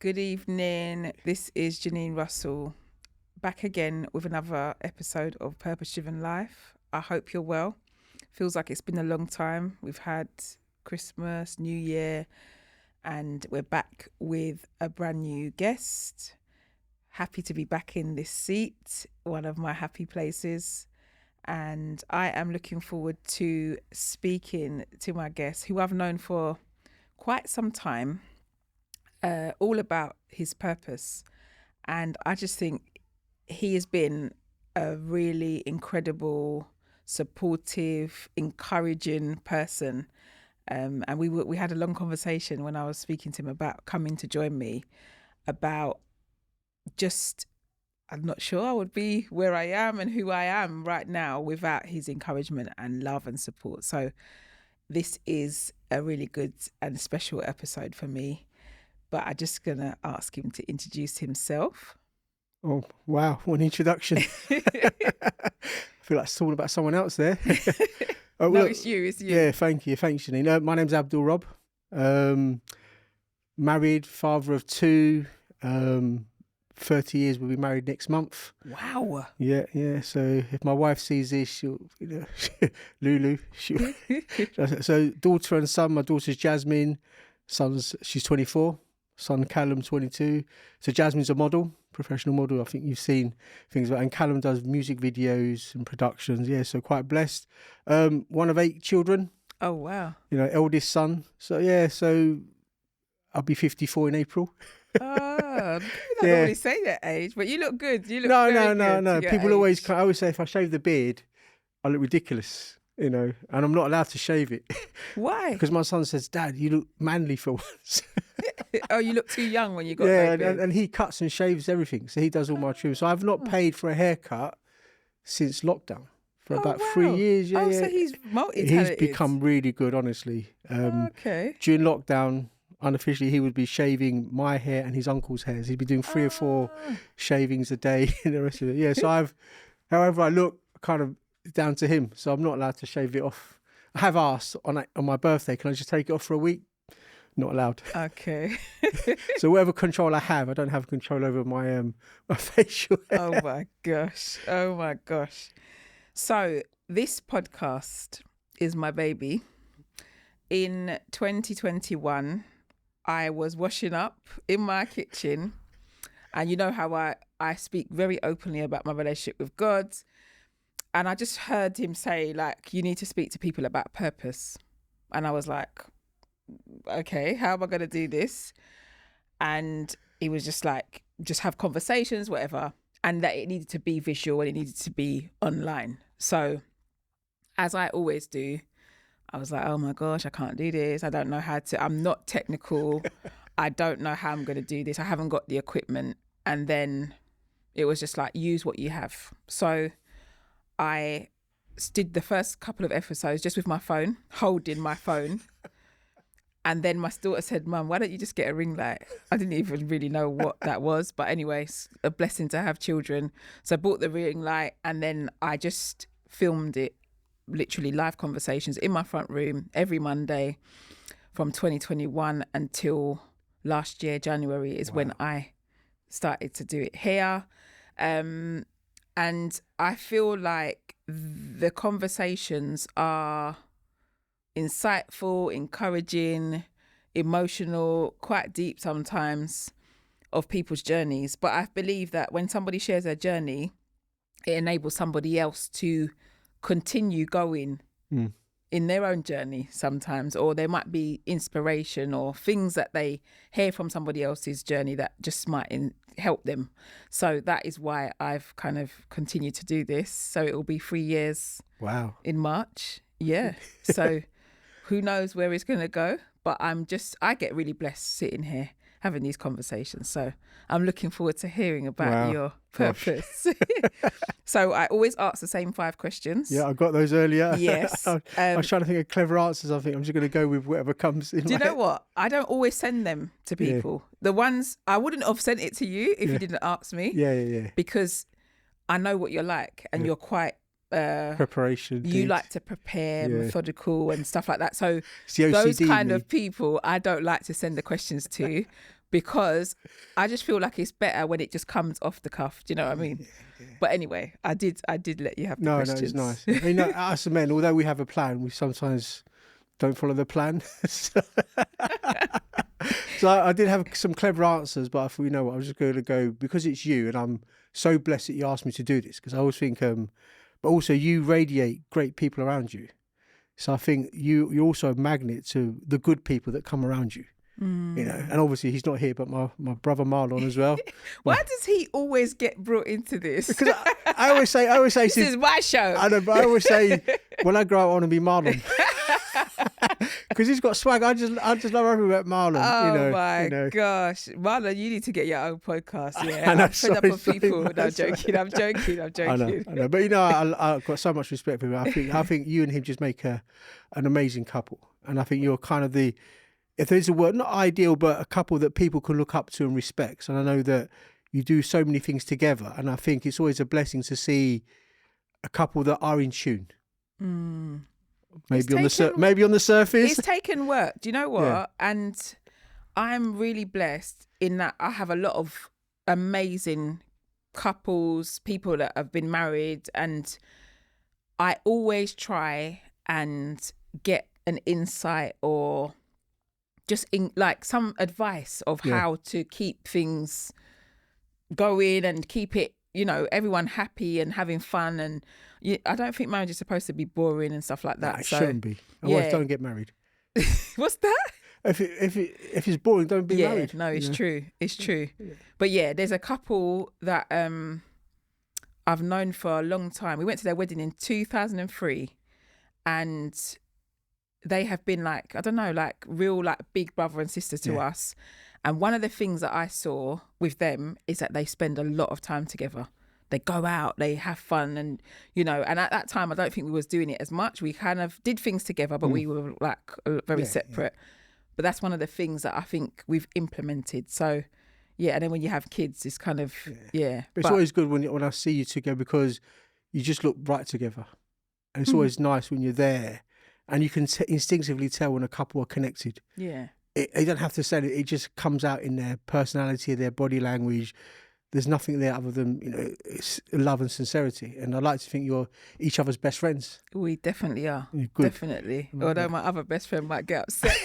Good evening. This is Jernine Russell, back again with another episode of Purpose Driven Life. I hope you're well. Feels like it's been a long time. We've had Christmas, New Year, and we're back with a brand new guest. Happy to be back in this seat, one of my happy places. And I am looking forward to speaking to my guest, who I've known for quite some time. All about his purpose, and I just think he has been a really incredible, supportive, encouraging person, and we had a long conversation when I was speaking to him about coming to join me, about just I'm not sure I would be where I am and who I am right now without his encouragement and love and support. So this is a really good and special episode for me. But I'm just going to ask him to introduce himself. Oh, wow. What an introduction. I feel like it's all about someone else there. Oh, no, it's you. Yeah, thank you. Thanks, Jernine. My name's Abdul Rob. Married, father of two. 30 years, we'll be married next month. Wow. Yeah. So if my wife sees this, she'll, Lulu. So daughter and son, my daughter's Jasmine. She's 24. Son Callum, 22. So Jasmine's a model, professional model. I think you've seen things about, and Callum does music videos and productions. Yeah, so quite blessed. One of 8 children. Oh, wow. Eldest son. So yeah, so I'll be 54 in April. Oh, people don't normally say that age, but you look good. You look No. People always, I always say if I shave the beard, I look ridiculous. And I'm not allowed to shave it. Why? Because my son says, Dad, you look manly for once. Oh, you look too young when you got and he cuts and shaves everything. So he does all my trim. So I've not paid for a haircut since lockdown for about 3 years. So he's multi-talented. He's become really good, honestly. Okay. During lockdown, unofficially, he would be shaving my hair and his uncle's hairs. He'd be doing 3 or 4 shavings a day and the rest of it. Yeah, so however I look, kind of down to him. So I'm not allowed to shave it off. I have asked on my birthday, can I just take it off for a week? Not allowed. Okay. So whatever control I have, I don't have control over my facial hair. Oh my gosh. So this podcast is my baby. In 2021, I was washing up in my kitchen, and you know how I speak very openly about my relationship with God. And I just heard him say, like, you need to speak to people about purpose. And I was like, okay, how am I going to do this? And he was just like, just have conversations, whatever. And that it needed to be visual and it needed to be online. So as I always do, I was like, oh my gosh, I can't do this. I don't know how to, I'm not technical. I don't know how I'm going to do this. I haven't got the equipment. And then it was just like, use what you have. So I did the first couple of episodes just with my phone, holding my phone. And then my daughter said, Mum, why don't you just get a ring light? I didn't even really know what that was. But anyway, it's a blessing to have children. So I bought the ring light and then I just filmed it, literally live conversations in my front room every Monday from 2021 until last year, January is when I started to do it here. And I feel like the conversations are insightful, encouraging, emotional, quite deep sometimes of people's journeys. But I believe that when somebody shares their journey, it enables somebody else to continue going in their own journey sometimes, or there might be inspiration or things that they hear from somebody else's journey that just might help them. So that is why I've kind of continued to do this. So it will be 3 years in March. Yeah. So who knows where it's going to go, but I get really blessed sitting here having these conversations. So I'm looking forward to hearing about your purpose. So I always ask the same 5 questions. Yeah, I got those earlier. Yes. I was trying to think of clever answers. I think I'm just going to go with whatever comes in. Do you know what? I don't always send them to people. Yeah. The ones, I wouldn't have sent it to you if you didn't ask me. Yeah. Because I know what you're like and you're quite preparation. You like to prepare, methodical and stuff like that. So it's the OCD those kind of people I don't like to send the questions to. because I just feel like it's better when it just comes off the cuff. Do you know what I mean? But anyway, I did let you have the questions. No, it's nice. I mean, us men, although we have a plan, we sometimes don't follow the plan. So I did have some clever answers, but I thought, you know what, I was just going to go, because it's you, and I'm so blessed that you asked me to do this, because I always think, but also you radiate great people around you. So I think you're also a magnet to the good people that come around you. You know, and obviously he's not here, but my brother Marlon as well. Why does he always get brought into this? Because I always say this is my show. I know, but I always say when I grow up I want to be Marlon. Because he's got swag. I just love everything about Marlon. Oh my gosh, Marlon, you need to get your own podcast. Yeah, I know, I'm fed up of people. No, I'm joking. I'm joking. I know, but you know, I've got so much respect for him. I think you and him just make an amazing couple, and I think you're kind of the, if there's a word, not ideal, but a couple that people can look up to and respect. And I know that you do so many things together, and I think it's always a blessing to see a couple that are in tune. Maybe on the surface. It's taken work. Do you know what? Yeah. And I'm really blessed in that I have a lot of amazing couples, people that have been married, and I always try and get an insight or just like some advice of how to keep things going and keep it, you know, everyone happy and having fun. And I don't think marriage is supposed to be boring and stuff like that. It shouldn't be. Otherwise, don't get married. What's that? If it's boring, don't be married. No, it's true. It's true. Yeah. But yeah, there's a couple that I've known for a long time. We went to their wedding in 2003, and they have been like, I don't know, like real like big brother and sister to us. And one of the things that I saw with them is that they spend a lot of time together. They go out, they have fun, and you know, and at that time I don't think we was doing it as much. We kind of did things together, but we were like very separate. But that's one of the things that I think we've implemented. So yeah, and then when you have kids, it's kind of But it's always good when I see you together, because you just look right together, and it's always nice when you're there, and you can instinctively tell when a couple are connected. Yeah, they don't have to say it; it just comes out in their personality, their body language. There's nothing there other than, you know, it's love and sincerity. And I like to think you're each other's best friends. We definitely are. Good. Definitely. Although my other best friend might get upset.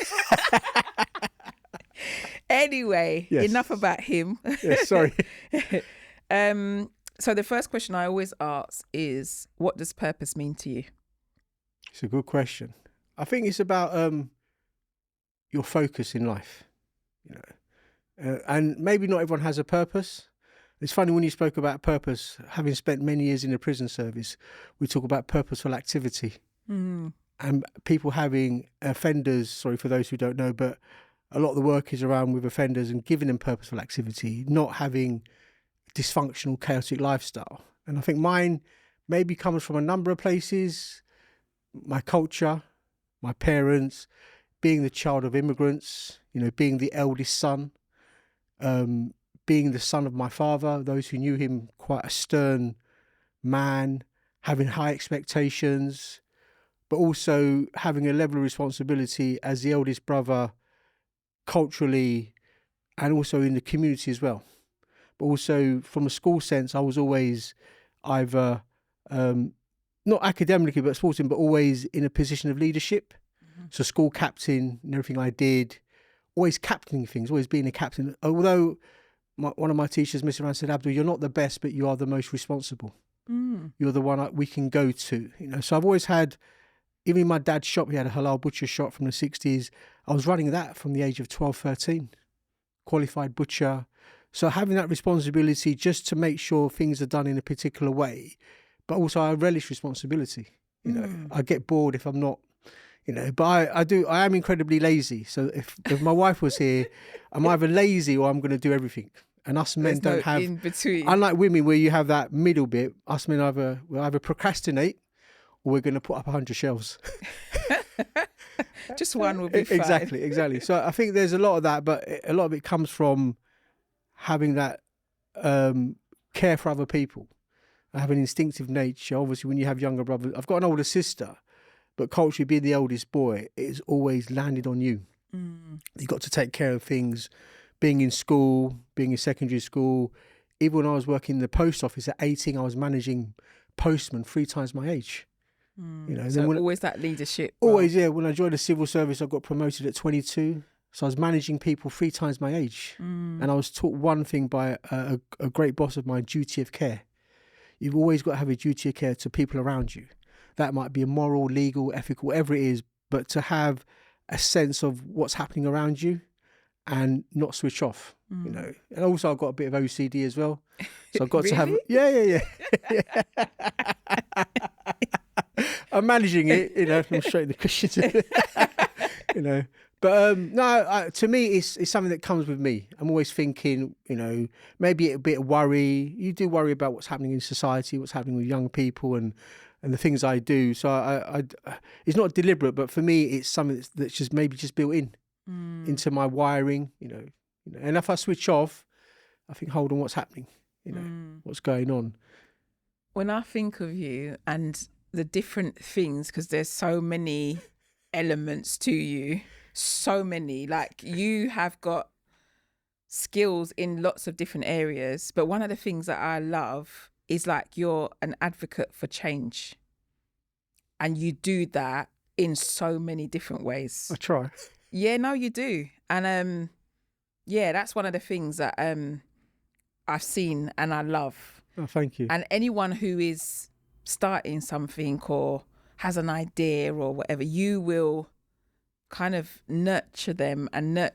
Anyway, enough about him. Sorry. So the first question I always ask is, what does purpose mean to you? It's a good question. I think it's about your focus in life, you know. And maybe not everyone has a purpose. It's funny when you spoke about purpose, having spent many years in the prison service, we talk about purposeful activity. And people having offenders, sorry for those who don't know, but a lot of the work is around with offenders and giving them purposeful activity, not having dysfunctional, chaotic lifestyle. And I think mine maybe comes from a number of places: my culture, my parents, being the child of immigrants, you know, being the eldest son, being the son of my father, those who knew him, quite a stern man, having high expectations, but also having a level of responsibility as the eldest brother culturally and also in the community as well. But also from a school sense, I was always either, not academically, but sporting, but always in a position of leadership. So school captain and everything I did, always captaining things, always being a captain. Although one of my teachers, Mr. Rand, said, Abdul, you're not the best, but you are the most responsible. You're the one we can go to. You know, so I've always had, even in my dad's shop, he had a halal butcher shop from the 60s. I was running that from the age of 12, 13, qualified butcher. So having that responsibility just to make sure things are done in a particular way, but also I relish responsibility. You know, I get bored if I'm not, you know, but I am incredibly lazy. So if my wife was here, I'm either lazy or I'm going to do everything. And us men don't have, in between. Unlike women where you have that middle bit, us men will either procrastinate or we're going to put up 100 shelves. Just one will be fine. Exactly. So I think there's a lot of that, but a lot of it comes from having that care for other people. I have an instinctive nature. Obviously, when you have younger brothers, I've got an older sister, but culturally being the eldest boy, it's always landed on you. You've got to take care of things, being in school, being in secondary school, even when I was working in the post office at 18, I was managing postmen 3 times my age. You know, So then always that leadership. always, yeah. When I joined the civil service, I got promoted at 22. So I was managing people 3 times my age. And I was taught one thing by a great boss of mine, duty of care. You've always got to have a duty of care to people around you. That might be a moral, legal, ethical, whatever it is, but to have a sense of what's happening around you and not switch off, you know. And also I've got a bit of OCD as well. So I've got to have, yeah. I'm managing it, you know, I'm straight in the cushions, you know. But no, to me, it's something that comes with me. I'm always thinking, you know, maybe a bit of worry. You do worry about what's happening in society, what's happening with young people and the things I do. So I it's not deliberate, but for me, it's something that's just maybe just built in into my wiring, you know. And if I switch off, I think, hold on, what's happening? You know, what's going on? When I think of you and the different things, because there's so many elements to you, so many, like you have got skills in lots of different areas. But one of the things that I love is like you're an advocate for change. And you do that in so many different ways. I try. Yeah, no, you do. And yeah, that's one of the things that I've seen and I love. Oh, thank you. And anyone who is starting something or has an idea or whatever, you will kind of nurture them and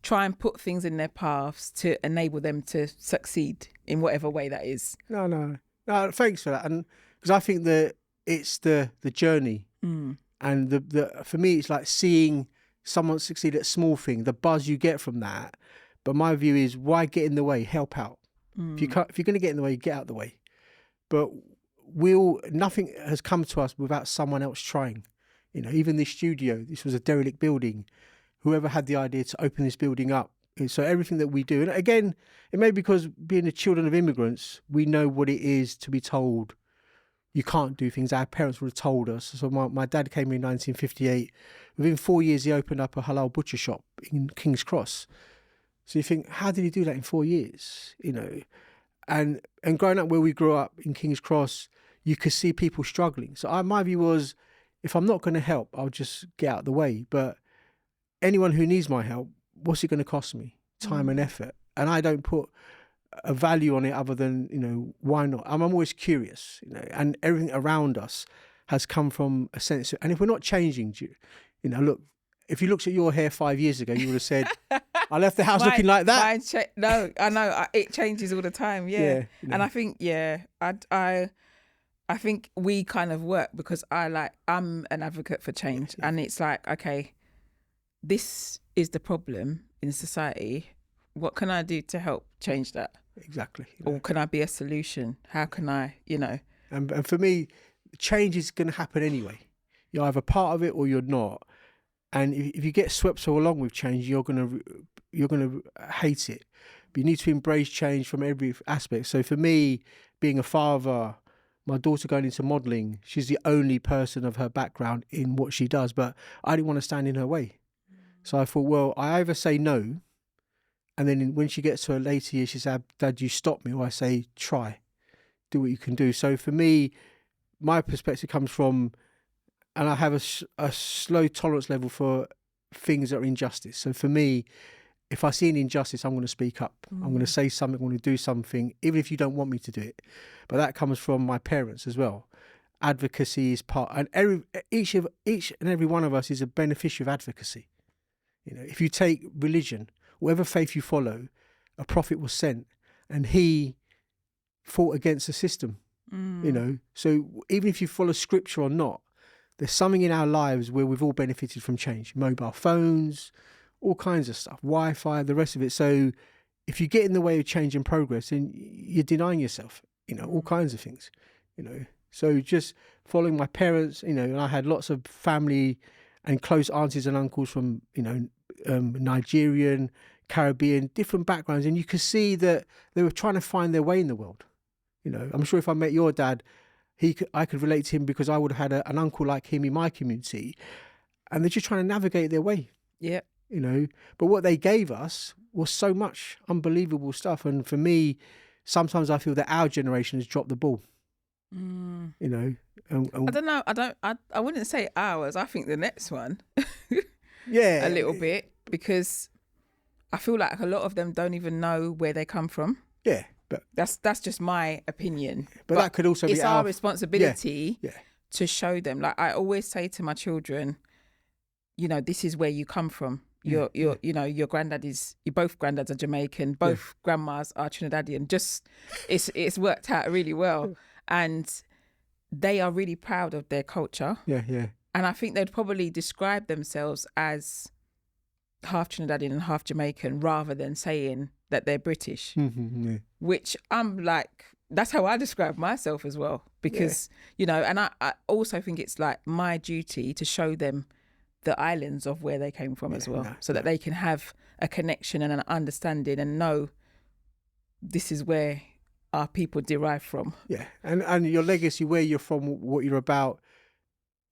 try and put things in their paths to enable them to succeed in whatever way that is. No, thanks for that. And because I think that it's the journey, and the for me, it's like seeing someone succeed at a small thing, the buzz you get from that. But my view is, why get in the way? Help out. If you're going to get in the way, get out the way. But nothing has come to us without someone else trying. You know, even this studio, this was a derelict building. Whoever had the idea to open this building up. So everything that we do, and again, it may be because being the children of immigrants, we know what it is to be told you can't do things. Our parents would have told us. So my dad came in 1958. Within 4 years, he opened up a halal butcher shop in King's Cross. So you think, how did he do that in 4 years? You know, and growing up where we grew up in King's Cross, you could see people struggling. So my view was, if I'm not going to help, I'll just get out of the way. But anyone who needs my help, what's it going to cost me? Time and effort. And I don't put a value on it other than, you know, why not? I'm always curious, you know, and everything around us has come from a sense of, and if we're not changing, you know, look, if you looked at your hair 5 years ago, you would have said, I left the house looking like that. No, I know. It changes all the time. Yeah. You know. And I think, I think we kind of work because I'm an advocate for change. And it's like, okay, this is the problem in society. What can I do to help change that? Exactly. Or can I be a solution? How can I, you know? And for me, change is going to happen anyway. You're either part of it or you're not. And if you get swept so along with change, you're gonna hate it. But you need to embrace change from every aspect. So for me, being a father, my daughter going into modelling, she's the only person of her background in what she does. But I didn't want to stand in her way. So I thought, well, I either say no, and then when she gets to her later years, she said, Dad, you stop me. Or I say, try, do what you can do. So for me, my perspective comes from, and I have a slow tolerance level for things that are injustice. So for me, if I see an injustice, I'm going to speak up. I'm going to say something, I'm going to do something, even if you don't want me to do it. But that comes from my parents as well. Advocacy is part, and each and every one of us is a beneficiary of advocacy. You know, if you take religion, whatever faith you follow, a prophet was sent and he fought against the system, you know. So even if you follow scripture or not, there's something in our lives where we've all benefited from change. Mobile phones, all kinds of stuff, Wi-Fi, the rest of it. So if you get in the way of change and progress, then you're denying yourself, you know, all kinds of things, you know. So just following my parents, you know, and I had lots of family and close aunties and uncles from, you know, Nigerian, Caribbean, different backgrounds. And you could see that they were trying to find their way in the world. You know, I'm sure if I met your dad, I could relate to him because I would have had an uncle like him in my community. And they're just trying to navigate their way. Yeah. you know. But what they gave us was so much unbelievable stuff. And for me, sometimes I feel that our generation has dropped the ball, you know. I don't know. I wouldn't say ours. I think the next one, yeah, a little bit, because I feel like a lot of them don't even know where they come from. Yeah, but that's just my opinion. But that could also be our responsibility yeah. to show them. Like I always say to my children, you know, this is where you come from. You know, your granddad is. Both granddads are Jamaican. Both grandmas are Trinidadian. Just it's worked out really well, and they are really proud of their culture. Yeah. And I think they'd probably describe themselves as half Trinidadian and half Jamaican rather than saying that they're British, which I'm like, that's how I describe myself as well. Because, you know, and I also think it's like my duty to show them the islands of where they came from as well, so that they can have a connection and an understanding and know this is where our people derive from. Yeah, and your legacy, where you're from, what you're about,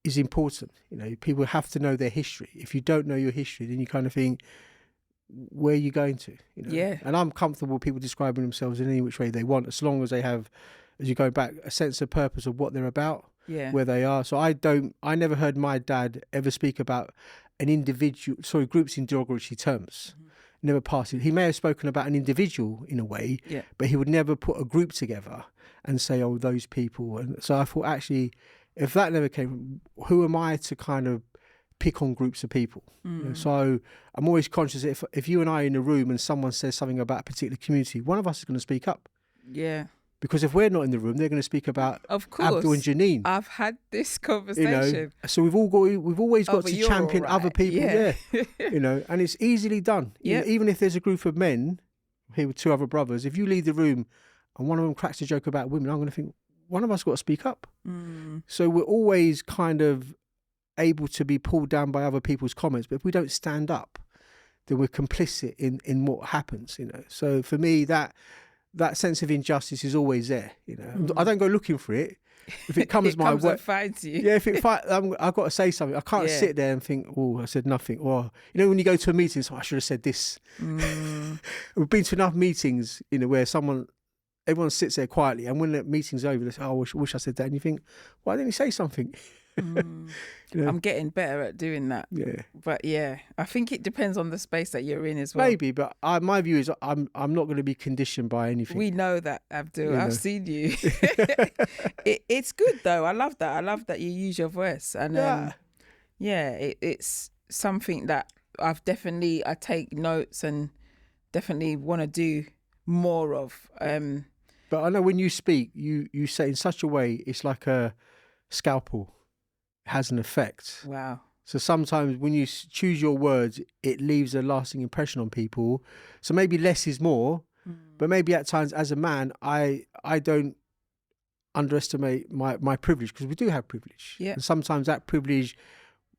is important. You know, people have to know their history. If you don't know your history, then you kind of think, where are you going to? You know? Yeah. And I'm comfortable with people describing themselves in any which way they want, as long as they have, as you go back, a sense of purpose of what they're about, where they are. So I never heard my dad ever speak about groups in derogatory terms. Never passed it. He may have spoken about an individual in a way, but he would never put a group together and say, oh, those people. And so I thought, actually, if that never came, who am I to kind of pick on groups of people? You know, so I'm always conscious that if you and I are in a room and someone says something about a particular community, one of us is going to speak up. Yeah. Because if we're not in the room, they're going to speak about Abdul and Jernine. I've had this conversation. You know, so we've always got to champion other people. Yeah. You know, and it's easily done. Yeah. Even if there's a group of men here with two other brothers, if you leave the room and one of them cracks a joke about women, I'm going to think, one of us got to speak up. So we're always kind of able to be pulled down by other people's comments, but if we don't stand up, then we're complicit in what happens. You know, so for me, that sense of injustice is always there. You know, I don't go looking for it. If it comes my way, and finds you. Yeah, I've got to say something. I can't sit there and think, oh, I said nothing. Or, you know, when you go to a meeting, so I should have said this. We've been to enough meetings, you know, where everyone sits there quietly, and when the meeting's over, they say, oh, I wish I said that. And you think, why didn't he say something? You know? I'm getting better at doing that. Yeah. But yeah, I think it depends on the space that you're in as well. Maybe, but my view is I'm not going to be conditioned by anything. We know that, Abdul. I've seen you. It's good though. I love that. I love that you use your voice. And it's something that I take notes and definitely want to do more of. But I know when you speak, you say in such a way, it's like a scalpel. Has an effect. Wow. So sometimes when you choose your words, it leaves a lasting impression on people. So maybe less is more, but maybe at times as a man, I don't underestimate my privilege, because we do have privilege. Yeah. And sometimes that privilege,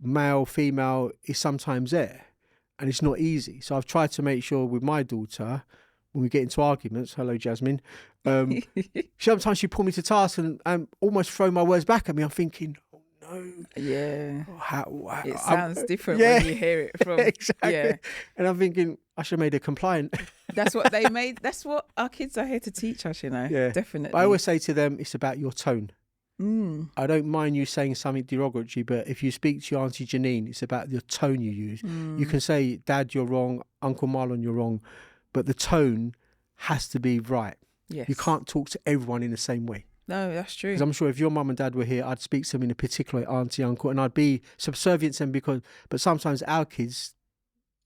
male, female, is sometimes there, and it's not easy. So I've tried to make sure with my daughter, when we get into arguments, hello Jasmine, sometimes she pull me to task and almost throw my words back at me. I'm thinking, yeah, how it sounds different when you hear it from exactly. And I'm thinking I should have made her compliant. That's what they made. That's what our kids are here to teach us, you know. Yeah, definitely. I always say to them, it's about your tone. I don't mind you saying something derogatory, but if you speak to your Auntie Jernine, it's about the tone you use. You can say, Dad, you're wrong, Uncle Marlon, you're wrong, but the tone has to be right. Yes. You can't talk to everyone in the same way. No, that's true. Because I'm sure if your mum and dad were here, I'd speak to them in a particular way, auntie, uncle, and I'd be subservient to them but sometimes our kids...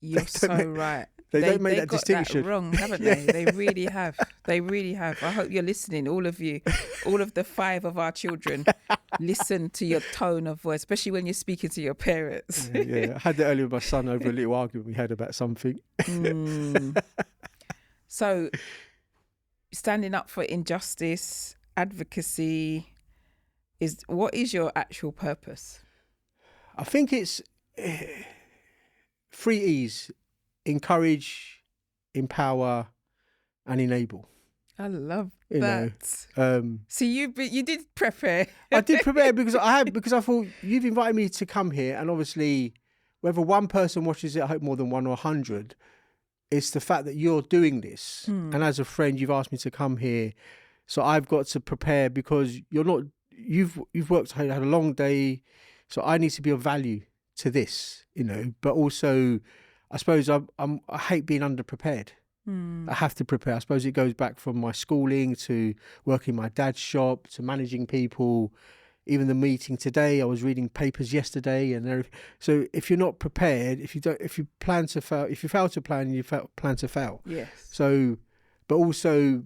You're so right. They don't make that distinction. They got that wrong, haven't they? They really have. They really have. I hope you're listening, all of you, all of the 5 of our children. Listen to your tone of voice, especially when you're speaking to your parents. Yeah. I had that earlier with my son over a little argument we had about something. So, standing up for injustice, advocacy, what is your actual purpose? I think it's 3 E's: encourage, empower, and enable. I love that. So you did prepare. I did prepare because I thought you've invited me to come here, and obviously whether one person watches it, I hope more than one or 100, it's the fact that you're doing this. And as a friend, you've asked me to come here. So I've got to prepare because you've worked, had a long day. So I need to be of value to this, but also I suppose I hate being underprepared. I have to prepare. I suppose it goes back from my schooling to working my dad's shop to managing people. Even the meeting today, I was reading papers yesterday and everything. So if you're not prepared, if you plan to fail, if you fail to plan, you plan to fail. Yes. So, but also,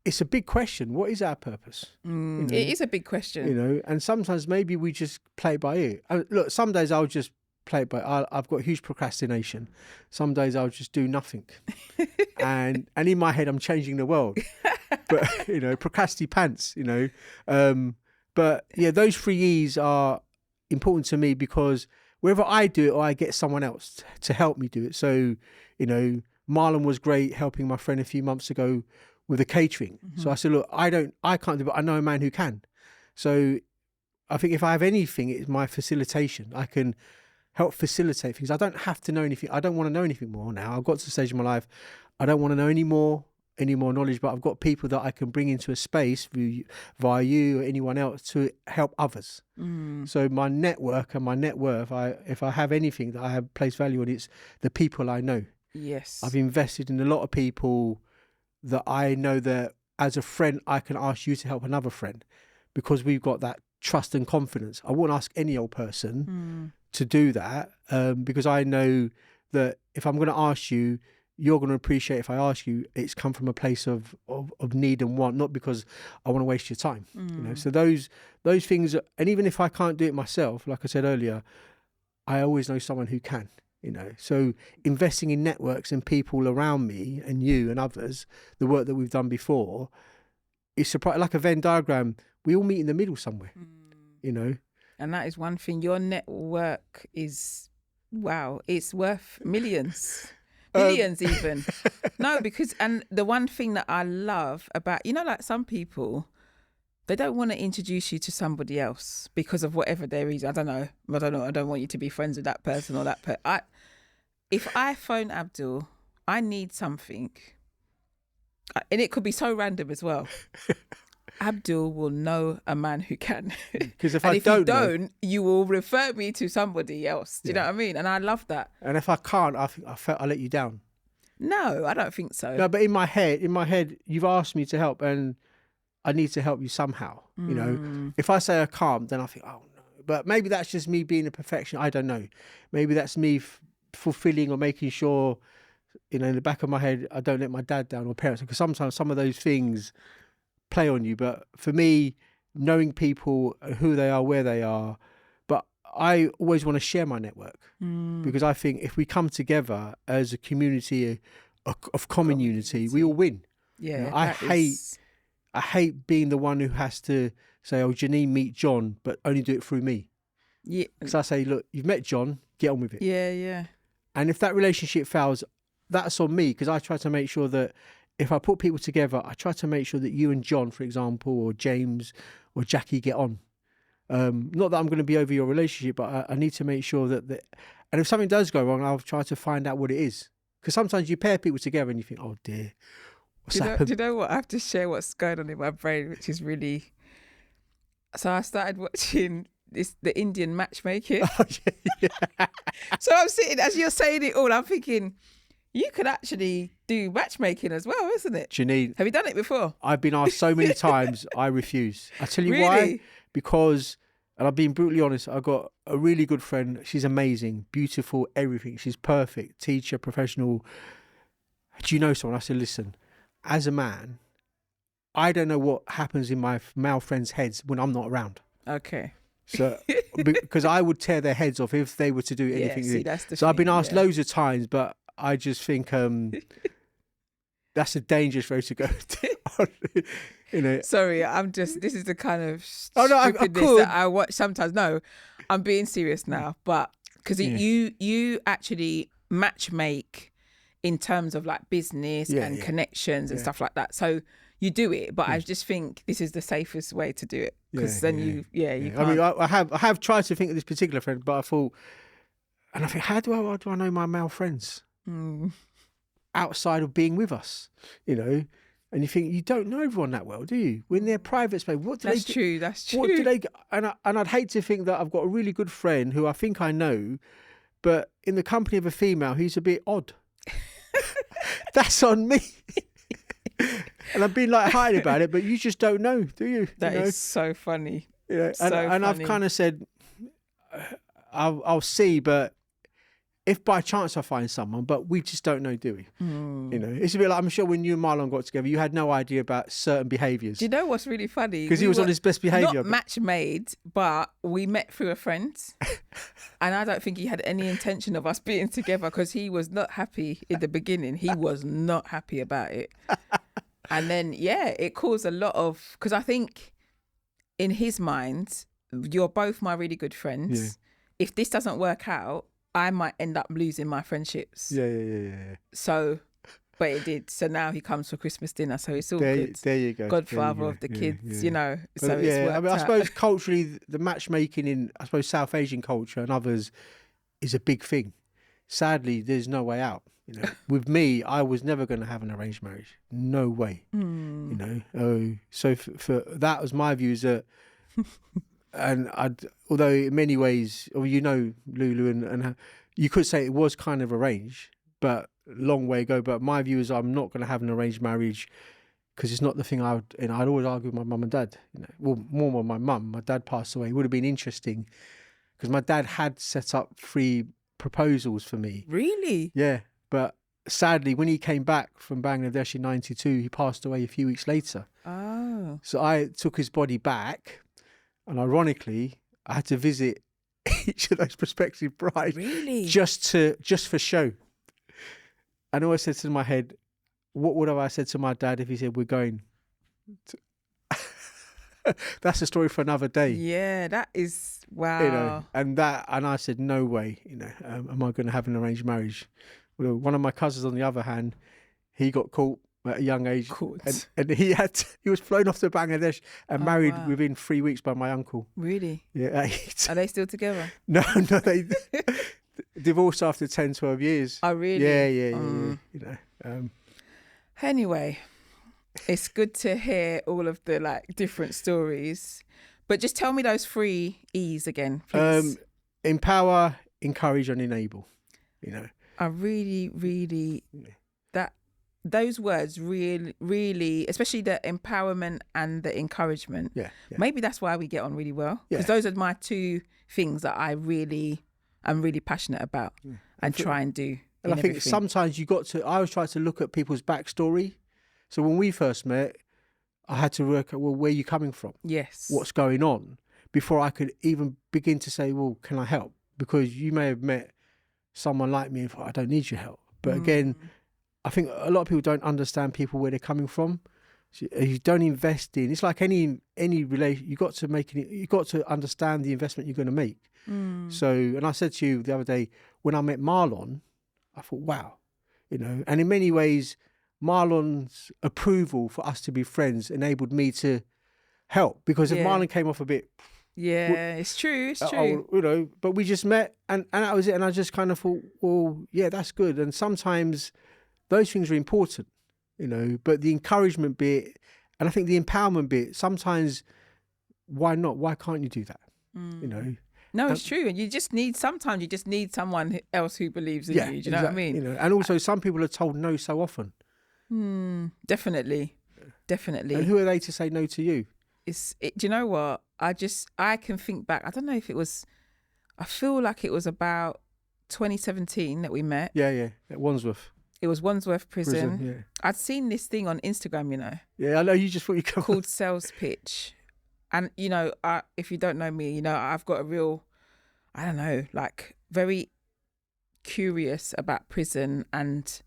it's a big question. What is our purpose? It is a big question. And sometimes maybe we just play it by ear. Look, some days I'll just play it by. I've got huge procrastination. Some days I'll just do nothing, and in my head I'm changing the world. But procrasti pants. But yeah, those 3 E's are important to me because whether I do it or I get someone else to help me do it. So, Marlon was great helping my friend a few months ago with the catering. So I said, look, I can't do it, but I know a man who can. So I think if I have anything, it's my facilitation. I can help facilitate things. I don't have to know anything. I don't want to know anything more now. I've got to a stage in my life, I don't want to know any more knowledge, but I've got people that I can bring into a space via you or anyone else to help others. So my network and my net worth, if I have anything that I have placed value on, it's the people I know. Yes. I've invested in a lot of people that I know that as a friend, I can ask you to help another friend because we've got that trust and confidence. I won't ask any old person to do that because I know that if I'm going to ask you, you're going to appreciate if I ask you, it's come from a place of need and want, not because I want to waste your time. So those things, and even if I can't do it myself, like I said earlier, I always know someone who can. So investing in networks and people around me and you and others, the work that we've done before, it's like a Venn diagram. We all meet in the middle somewhere, And that is one thing. Your network is, wow, it's worth millions. Billions even. No, because, and the one thing that I love about, like some people, they don't want to introduce you to somebody else because of whatever their reason. I don't know. I don't want you to be friends with that person or that person. If I phone Abdul, I need something, and it could be so random as well. Abdul will know a man who can. Because if you don't, you will refer me to somebody else. Do you know what I mean? And I love that. And if I can't, I think I'll let you down. No, I don't think so. No, but in my head, you've asked me to help, and I need to help you somehow. If I say I can't, then I think, oh no. But maybe that's just me being a perfectionist. I don't know. Maybe that's me fulfilling or making sure, in the back of my head, I don't let my dad down or parents, because sometimes some of those things play on you. But for me, knowing people, who they are, where they are, but I always want to share my network because I think if we come together as a community of common unity, we all win. Yeah, I hate being the one who has to say, oh, Jernine, meet John, but only do it through me. Yeah, because I say, look, you've met John, get on with it. Yeah. And if that relationship fails, that's on me, because I try to make sure that if I put people together, I try to make sure that you and John, for example, or James or Jackie get on. Not that I'm going to be over your relationship, but I need to make sure that and if something does go wrong, I'll try to find out what it is. Because sometimes you pair people together and you think, oh dear, what's happened? Do you know what? I have to share what's going on in my brain, which is really... So I started watching the Indian matchmaking. Oh, yeah. So I'm sitting, as you're saying it all, I'm thinking, you could actually do matchmaking as well, isn't it? Jernine, have you done it before? I've been asked so many times, I refuse. I tell you really? Why? Because, and I'm being brutally honest, I've got a really good friend. She's amazing, beautiful, everything. She's perfect, teacher, professional. Do you know someone? I said, listen, as a man, I don't know what happens in my male friends' heads when I'm not around. Okay. So, because I would tear their heads off if they were to do anything. Yeah, see, that's the so thing, I've been asked loads of times, but I just think that's a dangerous road to go. Sorry, this is the kind of stupidness that I watch sometimes. No, I'm being serious now, but because you actually matchmake in terms of like business and connections and stuff like that. So you do it, but I just think this is the safest way to do it, because then you can't. I mean, I have tried to think of this particular friend, but I thought And I think, how do I know my male friends outside of being with us? You know, and you think you don't know everyone that well, do you? When they're private space, what do That's they? true. That's true. What do they? And I'd hate to think that I've got a really good friend who I think I know, but in the company of a female, he's a bit odd. That's on me. And I've been like hiding about it, but you just don't know, do you? That you know? is so funny. Yeah, So and I've funny. kind of said, I'll see, but if by chance I find someone, but we just don't know, do we? You know, it's a bit like, I'm sure when you and Marlon got together, you had no idea about certain behaviours. Do you know what's really funny? Because he was on his best behaviour. Not match made, but we met through a friend. And I don't think he had any intention of us being together because he was not happy in the beginning. He was not happy about it. And then, yeah, it caused a lot of... Because I think in his mind, you're both my really good friends. Yeah. If this doesn't work out, I might end up losing my friendships. Yeah. So, but it did. So now he comes for Christmas dinner. So it's all good. There you go. Godfather of the kids, you know. But So it's worked I mean, I out. suppose culturally, the matchmaking in, I suppose, South Asian culture and others is a big thing. Sadly, there's no way out. You know, with me, I was never going to have an arranged marriage. No way. You know, so for that was my views that, and although in many ways, you know, Lulu, and you could say it was kind of arranged, but long way ago. But my view is I'm not going to have an arranged marriage because it's not the thing I'd always argue with my mum and dad. You know, well, more with my mum. My dad passed away. It would have been interesting because my dad had set up 3 proposals for me. Really? Yeah. But sadly, when he came back from Bangladesh in 92, he passed away a few weeks later. Oh. So I took his body back, and ironically, I had to visit each of those prospective brides. Really? Just for show. And I always said to my head, what would have I said to my dad if he said, we're going to... That's a story for another day. Yeah, that is, wow. You know, and I said, no way, you know, am I going to have an arranged marriage? Well, one of my cousins, on the other hand, he got caught at a young age, and he was flown off to Bangladesh and married within 3 weeks by my uncle. Really? Yeah. Are they still together? No, they divorced after 10, 12 years. Oh, really? Yeah. You know. Anyway, it's good to hear all of the like different stories, but just tell me those 3 E's again, please. Empower, encourage, and enable. You know. I really those words really, especially the empowerment and the encouragement. Yeah. Maybe that's why we get on really well, because those are my 2 things that I'm really passionate about and try and do. And I think sometimes I always try to look at people's backstory. So when we first met, I had to work out, well, where are you coming from? Yes. What's going on? Before I could even begin to say, well, can I help? Because you may have met someone like me and thought, I don't need your help. But again, I think a lot of people don't understand people where they're coming from. So you don't invest in, it's like any relation, you got to understand the investment you're going to make. So, and I said to you the other day, when I met Marlon, I thought, wow, you know, and in many ways, Marlon's approval for us to be friends enabled me to help, because if Marlon came off a bit, it's true, you know, but we just met and that was it. And I just kind of thought, well, yeah, that's good. And sometimes those things are important, you know, but the encouragement bit, and I think the empowerment bit, sometimes, why not? Why can't you do that? You know? No, it's true. And sometimes you just need someone else who believes in you. Do you know what I mean? You know, and also some people are told no so often. Definitely. And who are they to say no to you? Do you know what? I can think back. I don't know if it was, I feel like it was about 2017 that we met. Yeah. At Wandsworth. It was Wandsworth Prison. Yeah. I'd seen this thing on Instagram, you know. Yeah, I know, you just thought you could. Called Sales Pitch. And, you know, if you don't know me, you know, I've got a real, I don't know, like very curious about prison and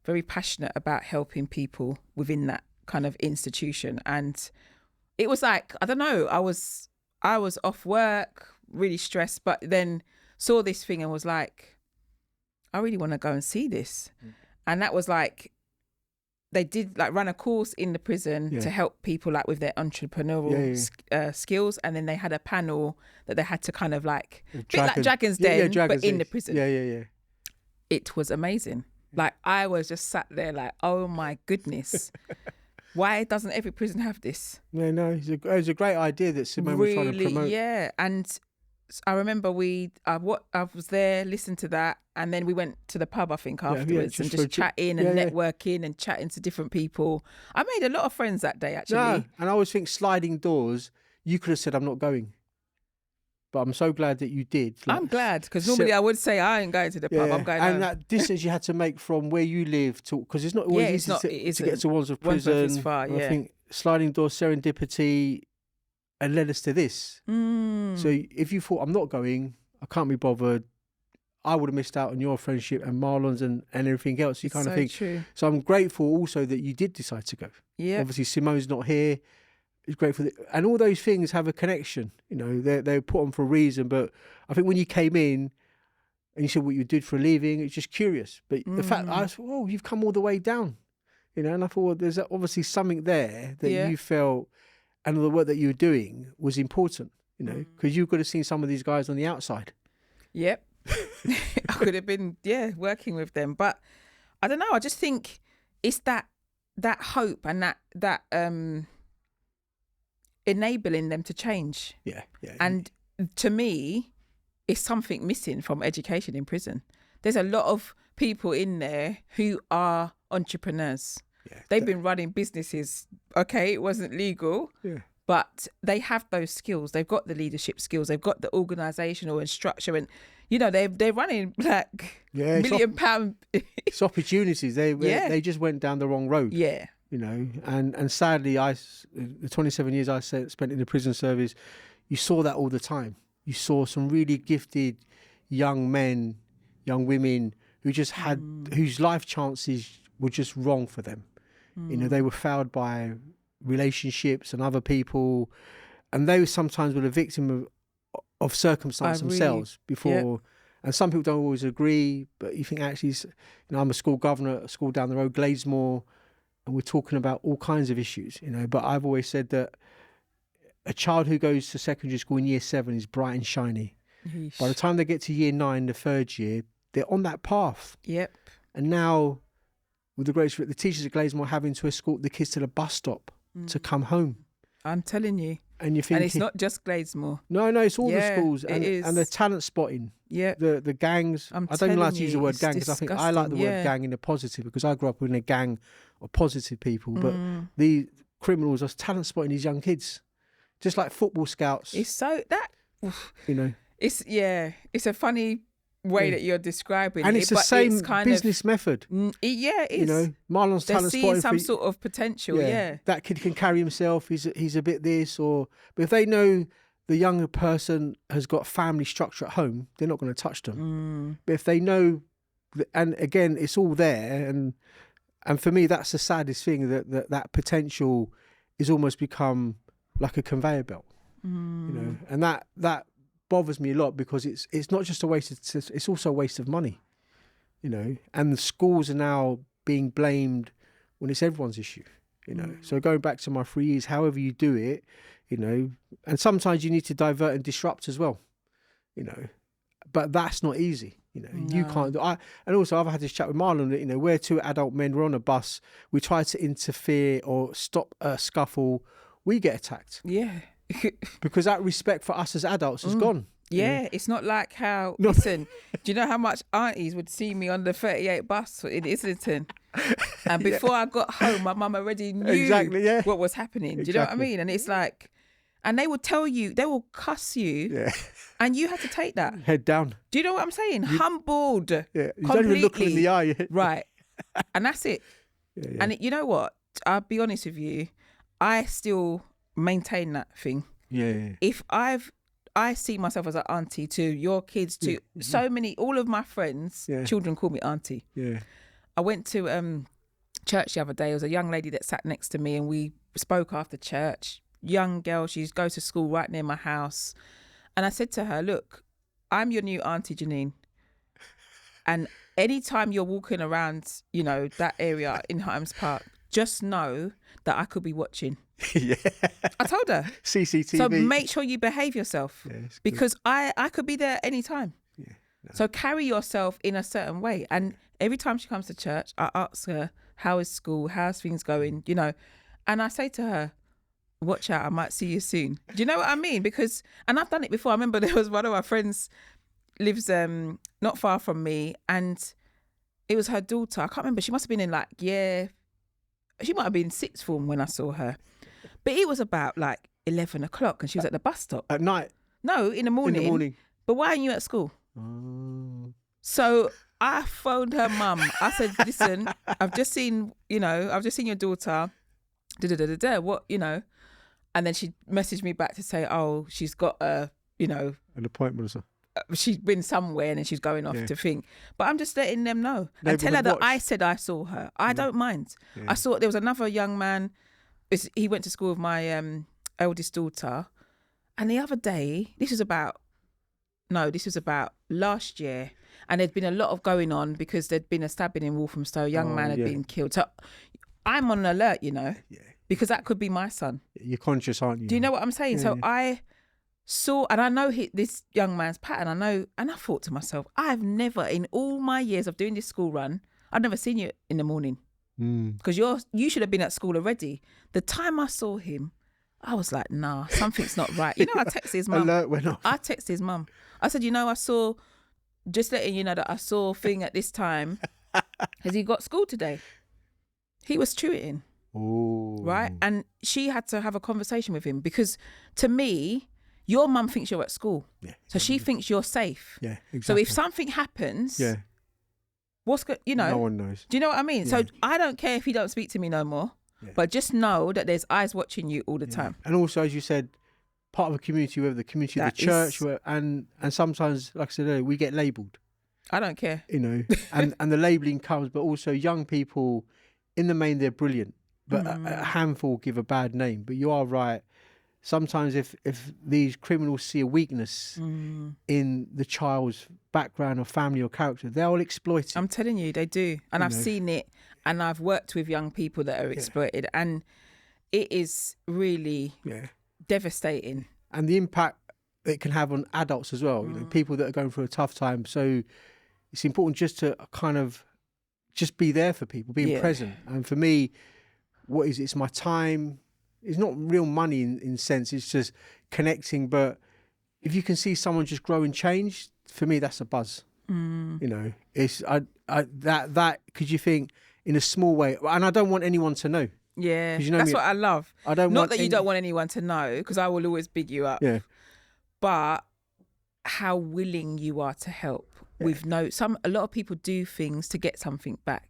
very passionate about helping people within that kind of institution. And it was like, I don't know, I was off work, really stressed, but then saw this thing and was like, I really want to go and see this. And that was like they did like run a course in the prison to help people like with their entrepreneurial skills, and then they had a panel that they had to kind of like bit like Dragon's Den, but in the prison. Yeah. It was amazing. Like I was just sat there like, oh my goodness, why doesn't every prison have this? Yeah, no, it was a great idea that Simone was trying to promote. Yeah, and I remember I was there, listened to that, and then we went to the pub, I think, afterwards, and just chatting and networking and chatting to different people. I made a lot of friends that day, actually. No, and I always think sliding doors, you could have said, I'm not going. But I'm so glad that you did. Like, I'm glad, because normally I would say, I ain't going to the pub, I'm going home. And that distance you had to make from where you live to, because it's not always easy to get to Wandsworth Prison. Wandsworth is far, I think sliding door serendipity and led us to this. So if you thought, I'm not going, I can't be bothered, I would have missed out on your friendship and Marlon's and everything else. You kind of think. True. So I'm grateful also that you did decide to go. Yeah. Obviously Simone's not here. It's grateful that, and all those things have a connection. You know, they're put on for a reason. But I think when you came in and you said what you did for a living, it's just curious. But the fact I was, oh, you've come all the way down. You know, and I thought, well, there's obviously something there that you felt, and the work that you were doing was important, you know, because you could have seen some of these guys on the outside. Yep. I could have been, working with them. But I don't know, I just think it's that hope and that enabling them to change. Yeah. And to me, it's something missing from education in prison. There's a lot of people in there who are entrepreneurs. Yeah, they've been running businesses. Okay, it wasn't legal, but they have those skills. They've got the leadership skills. They've got the organisational and structure, and you know they're running like £1 million. It's opportunities. They just went down the wrong road. Yeah, you know, and sadly, the 27 years I spent in the prison service, you saw that all the time. You saw some really gifted young men, young women who just had whose life chances were just wrong for them. You know, they were failed by relationships and other people, and they sometimes were the victim of circumstance themselves before. And some people don't always agree, but you think actually, you know, I'm a school governor at a school down the road, Gladesmore, and we're talking about all kinds of issues, you know. But I've always said that a child who goes to secondary school in year 7 is bright and shiny. By the time they get to year 9, the 3rd year, they're on that path. Yep. And now, with the greatest, the teachers at Gladesmore having to escort the kids to the bus stop to come home. I'm telling you. And you think, and it's not just Gladesmore. No, it's all the schools, and the talent spotting. Yeah, the gangs. I don't like to use the word gang because I think I like the word gang in a positive, because I grew up in a gang of positive people. But the criminals are talent spotting these young kids, just like football scouts. It's so that you know. It's a funny way that you're describing it, and it's the same business method. It is. You know, Marlon's talent spotting, some sort of potential. That kid can carry himself. He's a bit this, but if they know the younger person has got family structure at home, they're not going to touch them. But if they know, and again, it's all there, and for me, that's the saddest thing, that potential is almost become like a conveyor belt. You know, and that bothers me a lot, because it's not just a waste of, it's also a waste of money, you know, and the schools are now being blamed when it's everyone's issue, you know. So going back to my 3 years, however you do it, you know, and sometimes you need to divert and disrupt as well, you know, but that's not easy, you know. You can't and also I've had this chat with Marlon that, you know, we're 2 adult men, we're on a bus, we try to interfere or stop a scuffle, we get attacked. Because that respect for us as adults is gone. Yeah, it's not like how, listen, do you know how much aunties would see me on the 38 bus in Islington? And before I got home, my mum already knew what was happening. Do you know what I mean? And it's like, and they will tell you, they will cuss you, and you have to take that. Head down. Do you know what I'm saying? Humbled. Yeah, you don't even look them in the eye. Right. And that's it. And you know what? I'll be honest with you, I still maintain that thing. If I see myself as an auntie to your kids, to so many, all of my friends, children call me auntie. I went to church the other day. There was a young lady that sat next to me, and we spoke after church. Young girl, she goes to school right near my house, and I said to her, look, I'm your new auntie Jernine, and anytime you're walking around, you know, that area in Hyams Park, just know that I could be watching. Yeah. I told her. CCTV. So make sure you behave yourself, Yeah, it's good. because I could be there anytime. Yeah, no. So carry yourself in a certain way. And every time she comes to church, I ask her, how is school? How's things going? You know, and I say to her, watch out, I might see you soon. Do you know what I mean? Because, and I've done it before. I remember there was one of my friends lives not far from me, and it was her daughter. I can't remember. She must have been in like she might have been sixth form when I saw her. But it was about like 11 o'clock and she was at the bus stop. At night? No, in the morning. In the morning. But why aren't you at school? Oh. So I phoned her mum. I said, listen, I've just seen your daughter. What, you know? And then she messaged me back to say, oh, she's got an appointment or something. She's been somewhere and then she's going off to think. But I'm just letting them know. And tell her that I said I saw her. I don't mind. Yeah. I saw there was another young man. He went to school with my eldest daughter. And the other day, this was about last year. And there'd been a lot of going on because there'd been a stabbing in Walthamstow. A young man had been killed. So I'm on alert, you know, because that could be my son. You're conscious, aren't you? Do you know what I'm saying? Yeah, so I saw, and I know this young man's pattern. I know, and I thought to myself, I've never, in all my years of doing this school run, I've never seen you in the morning because you should have been at school already. The time I saw him, I was like, nah, something's not right. You know, I texted his mum. Alert went off. I texted his mum. I said, I saw, just letting you know that I saw thing at this time. Has he got school today? He was tweeting. Oh. Right, and she had to have a conversation with him because, to me, your mum thinks you're at school. Yeah. So she thinks you're safe. Yeah, exactly. So if something happens, no one knows. Do you know what I mean? Yeah. So I don't care if you don't speak to me no more, but just know that there's eyes watching you all the time. And also, as you said, part of a community, whether the community of the church, and sometimes, like I said earlier, we get labelled. I don't care. You know, and the labelling comes, but also young people, in the main, they're brilliant, but a handful give a bad name. But you are right. Sometimes if these criminals see a weakness in the child's background or family or character, they'll exploit it. I'm telling you, they do. And I've seen it, and I've worked with young people that are exploited, and it is really devastating. And the impact it can have on adults as well, you know, people that are going through a tough time. So it's important just to kind of just be there for people, being present. And for me, it's my time. It's not real money in sense. It's just connecting. But if you can see someone just grow and change, for me, that's a buzz. You know, it's that because you think in a small way, and I don't want anyone to know. Yeah, you know that's what I love. I don't not that you don't want anyone to know, because I will always big you up. Yeah, but how willing you are to help with a lot of people do things to get something back.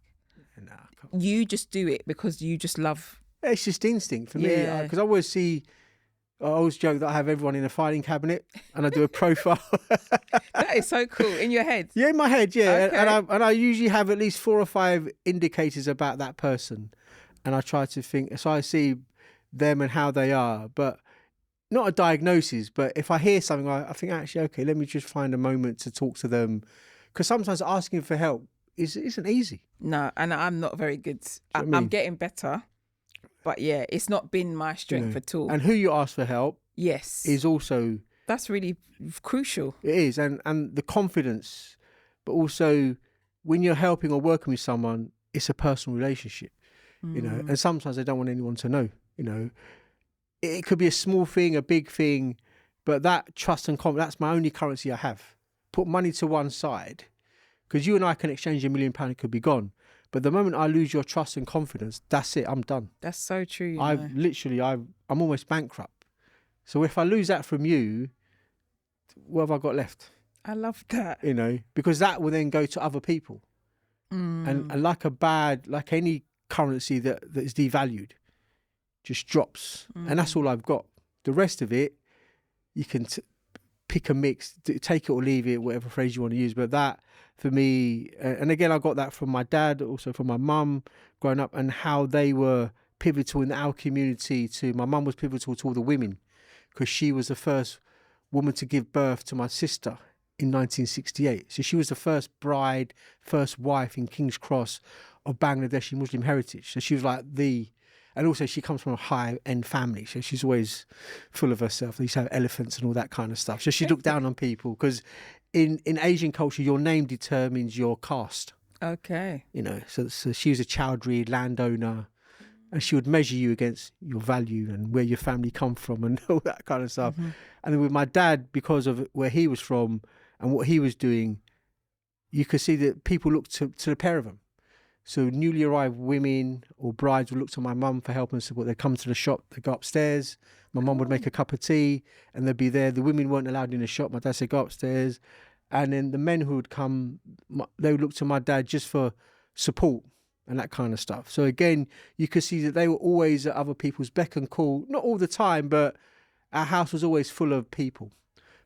You just do it because you just love. It's just instinct for me, because I always joke that I have everyone in a filing cabinet and I do a profile. That is so cool. In your head? Yeah, in my head, yeah. Okay. And I usually have at least 4 or 5 indicators about that person. And I try to think, so I see them and how they are, but not a diagnosis. But if I hear something, I think, actually, okay, let me just find a moment to talk to them. Because sometimes asking for help isn't easy. No, and I'm not very good. I'm getting better. But yeah, it's not been my strength at all. And who you ask for help is also... That's really crucial. It is. And the confidence, but also when you're helping or working with someone, it's a personal relationship, you know, and sometimes they don't want anyone to know, you know. It could be a small thing, a big thing, but that trust and confidence, that's my only currency I have. Put money to one side, because you and I can exchange £1 million, it could be gone. But the moment I lose your trust and confidence, that's it. I'm done. That's so true. I'm almost bankrupt. So if I lose that from you, what have I got left? I love that. You know, because that will then go to other people. And like any currency that is devalued, just drops. And that's all I've got. The rest of it, you can pick a mix, take it or leave it, whatever phrase you want to use. But that, for me, and again, I got that from my dad, also from my mum growing up, and how they were pivotal in our community. My mum was pivotal to all the women, because she was the first woman to give birth to my sister in 1968. So she was the first bride, first wife in King's Cross of Bangladeshi Muslim heritage. So she was like and also she comes from a high-end family, so she's always full of herself. They used to have elephants and all that kind of stuff. So she looked down on people because in Asian culture, your name determines your caste. Okay. You know, so she was a Chowdhury landowner, and she would measure you against your value and where your family come from and all that kind of stuff. Mm-hmm. And then with my dad, because of where he was from and what he was doing, you could see that people looked to the pair of them. So newly arrived women or brides would look to my mum for help and support. They'd come to the shop, they'd go upstairs. My mum would make a cup of tea and they'd be there. The women weren't allowed in the shop. My dad said, go upstairs. And then the men who would come, they would look to my dad just for support and that kind of stuff. So again, you could see that they were always at other people's beck and call. Not all the time, but our house was always full of people.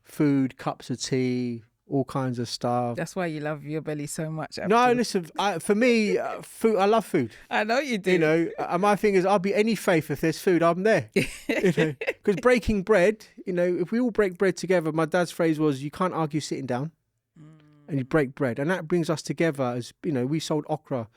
Food, cups of tea, all kinds of stuff. That's why you love your belly so much. No, Abdul. listen, for me, food, I love food. I know you do. You know, and my thing is, I'll be any faith if there's food, I'm there. Because breaking bread, you know, if we all break bread together, my dad's phrase was, you can't argue sitting down. And you break bread. And that brings us together as, you know, we sold okra,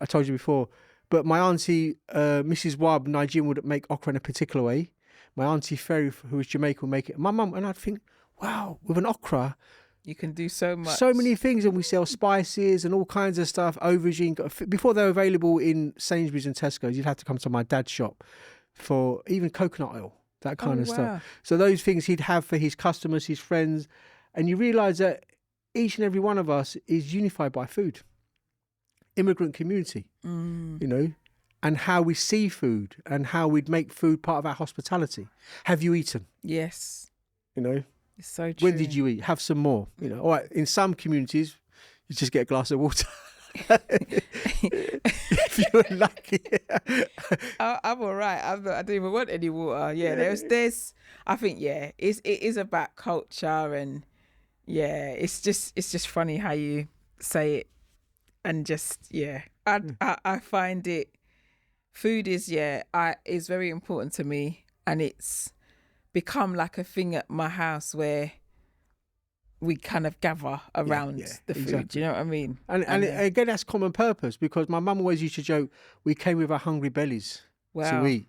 I told you before. But my auntie, Mrs. Wab, Nigerian, would make okra in a particular way. My auntie Ferry, who was Jamaican, would make it. My mum, and I'd think, wow, with an okra, you can do so much. so many things. And we sell spices and all kinds of stuff, aubergine. Before they were available in Sainsbury's and Tesco's, you'd have to come to my dad's shop for even coconut oil, that kind of stuff. So those things he'd have for his customers, his friends. And you realise that each and every one of us is unified by food. Immigrant community, you know, and how we see food and how we'd make food part of our hospitality. Have you eaten? Yes. You know, it's so true. when did you eat? Have some more. You know, all right. In some communities, you just get a glass of water. If you're lucky. I'm all right. I don't even want any water. Yeah, there's. I think it is about culture and. Yeah, it's just funny how you say it, and just I find it. Food is is very important to me, and it's become like a thing at my house where we kind of gather around the food. Exactly. Do you know what I mean? And again, that's common purpose, because my mum always used to joke, we came with our hungry bellies to eat.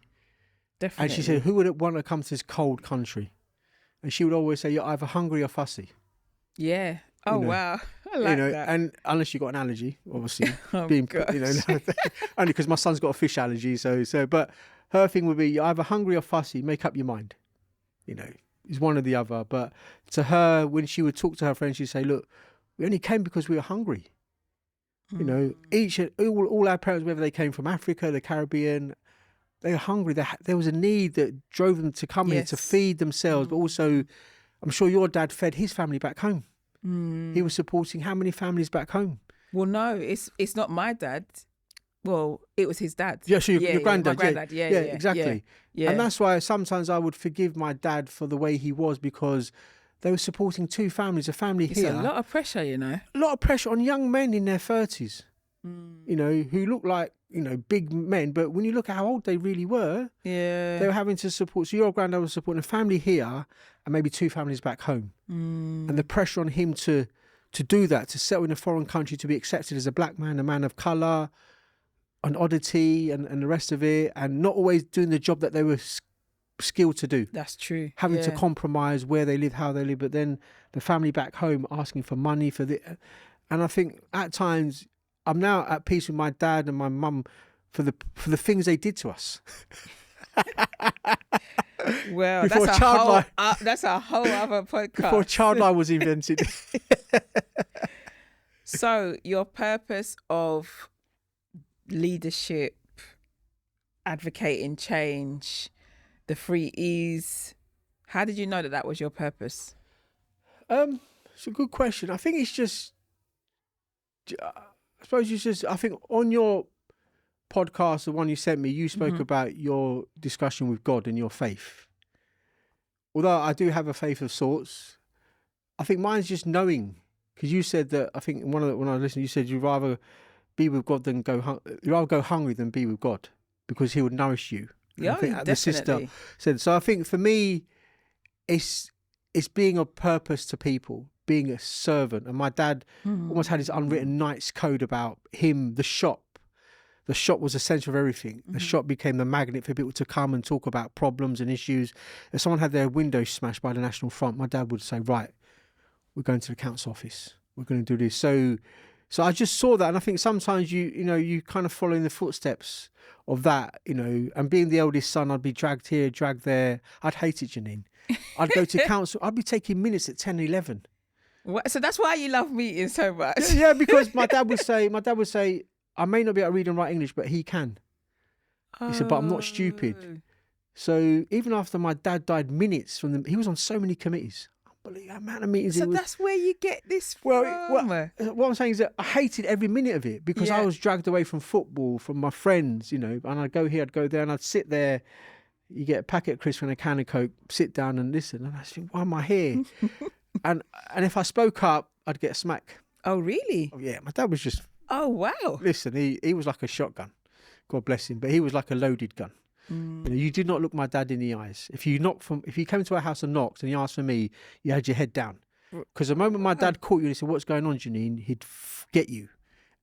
Definitely. And she said, who would want to come to this cold country? And she would always say, you're either hungry or fussy. Yeah. Oh, you know, wow. I like that. And unless you got an allergy, obviously. Oh, being, gosh. you know, only because my son's got a fish allergy. So, but her thing would be, you're either hungry or fussy, make up your mind. You know, it's one or the other. But to her, when she would talk to her friends, she'd say, look, we only came because we were hungry. You know, all our parents, whether they came from Africa, the Caribbean, they were hungry. There was a need that drove them to come here to feed themselves, but also, I'm sure your dad fed his family back home. He was supporting how many families back home? Well, no, it's not my dad. Well, it was his dad. Yeah, so your granddad. My granddad. Yeah, exactly. Yeah. And that's why sometimes I would forgive my dad for the way he was, because they were supporting two families, a family it's here. It's a lot of pressure, you know. A lot of pressure on young men in their 30s, you know, who look like, you know, big men, but when you look at how old they really were, they were having to support. So your granddad was supporting a family here and maybe two families back home. And the pressure on him to do that, to settle in a foreign country, to be accepted as a black man, a man of colour, an oddity and the rest of it, and not always doing the job that they were skilled to do. That's true. Having to compromise where they live, how they live, but then the family back home asking for money for the. And I think at times I'm now at peace with my dad and my mum for the things they did to us. Well, that's a whole other podcast. Before Childline was invented. So your purpose of leadership, advocating change, the 3 E's, how did you know that was your purpose? It's a good question. I think it's just, I think on your podcast, the one you sent me, you spoke about your discussion with God and your faith. Although I do have a faith of sorts, I think mine's just knowing. Because you said that, I think when I listened, you said you'd rather be with God than you'd rather go hungry than be with God, because he would nourish you. Yeah, I think definitely. The sister said. So I think for me, it's being of purpose to people, being a servant. And my dad almost had his unwritten knight's code about him, the shop. the shop was the centre of everything. The shop became the magnet for people to come and talk about problems and issues. If someone had their window smashed by the National Front, my dad would say, right, we're going to the council office. We're going to do this. So I just saw that. And I think sometimes you kind of follow in the footsteps of that, and being the eldest son, I'd be dragged here, dragged there. I'd hate it, Jernine. I'd go to council. I'd be taking minutes at 10, 11. What? So that's why you love meetings so much. Yeah, because my dad would say, I may not be able to read and write English, but he can. He said, but I'm not stupid. So even after my dad died, he was on so many committees. Unbelievable amount of meetings. So that's where you get this from. Well, what I'm saying is that I hated every minute of it because I was dragged away from football, from my friends, and I'd go here, I'd go there, and I'd sit there. You get a packet of crisps and a can of Coke, sit down and listen. And I think, why am I here? and if I spoke up, I'd get a smack. Oh, really? Oh, yeah, my dad was just... Oh, wow. Listen, he was like a shotgun. God bless him. But he was like a loaded gun. You did not look my dad in the eyes. If you came to our house and knocked and you asked for me, you had your head down. Because the moment my dad caught you and he said, what's going on, Jernine? He'd get you.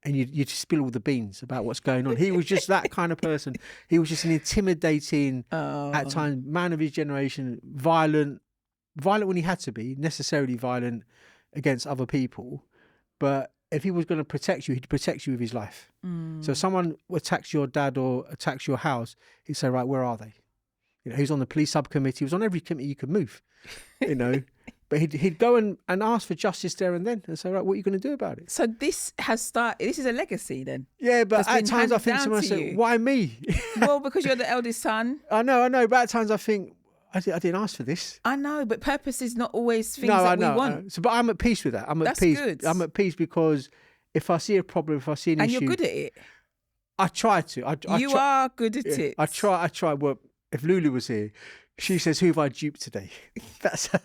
And you'd spill all the beans about what's going on. He was just that kind of person. He was just an intimidating, at times, man of his generation, violent when he had to be, necessarily violent against other people. But if he was going to protect you, he'd protect you with his life. So if someone attacks your dad or attacks your house, he'd say, right, where are they? He's on the police subcommittee. He was on every committee you could move, But he'd go and ask for justice there and then and say, right, what are you going to do about it? So this is a legacy then? Yeah, but at times I think to myself, why me? Well, because you're the eldest son. I know. But at times I think, I didn't ask for this. I know, but purpose is not always things that we want. But I'm at peace with that. That's good. I'm at peace because if I see a problem, if I see an issue... And you're good at it. I try to. You are good at it. I try. Well, if Lulu was here, she says, who have I duped today? That's her...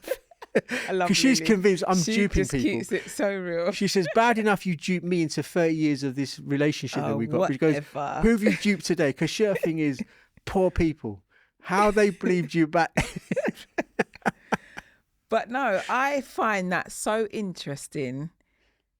I love because she's convinced I'm duping people. She just keeps it so real. She says, bad enough you duped me into 30 years of this relationship that we got. She goes, who have you duped today? Because her thing is, poor people, how they believed you back. But no, I find that so interesting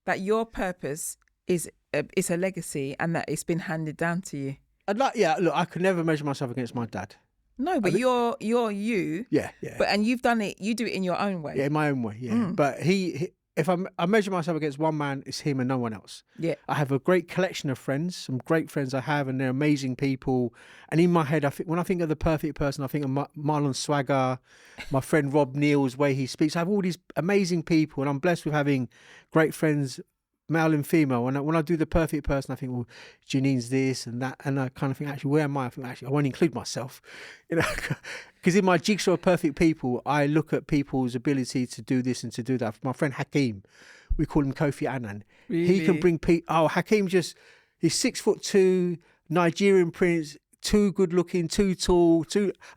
that your purpose is a legacy and that it's been handed down to you. Look, I could never measure myself against my dad. No, but you're you. Yeah. But and you've done it. You do it in your own way. Yeah, in my own way. Yeah. But if I measure myself against one man, it's him and no one else. Yeah. I have a great collection of friends, some great friends I have, and they're amazing people. And in my head, when I think of the perfect person, I think of Marlon Swagger, my friend Rob Neal's way he speaks. I have all these amazing people, and I'm blessed with having great friends, male and female. And when I do the perfect person, I think, well, Janine's this and that. And I kind of think, actually, where am I? I think, actually, I won't include myself. Because in my jigsaw of perfect people, I look at people's ability to do this and to do that. My friend Hakeem, we call him Kofi Annan. Really? He can bring people. Oh, Hakeem he's 6'2", Nigerian prince, too good looking, too tall,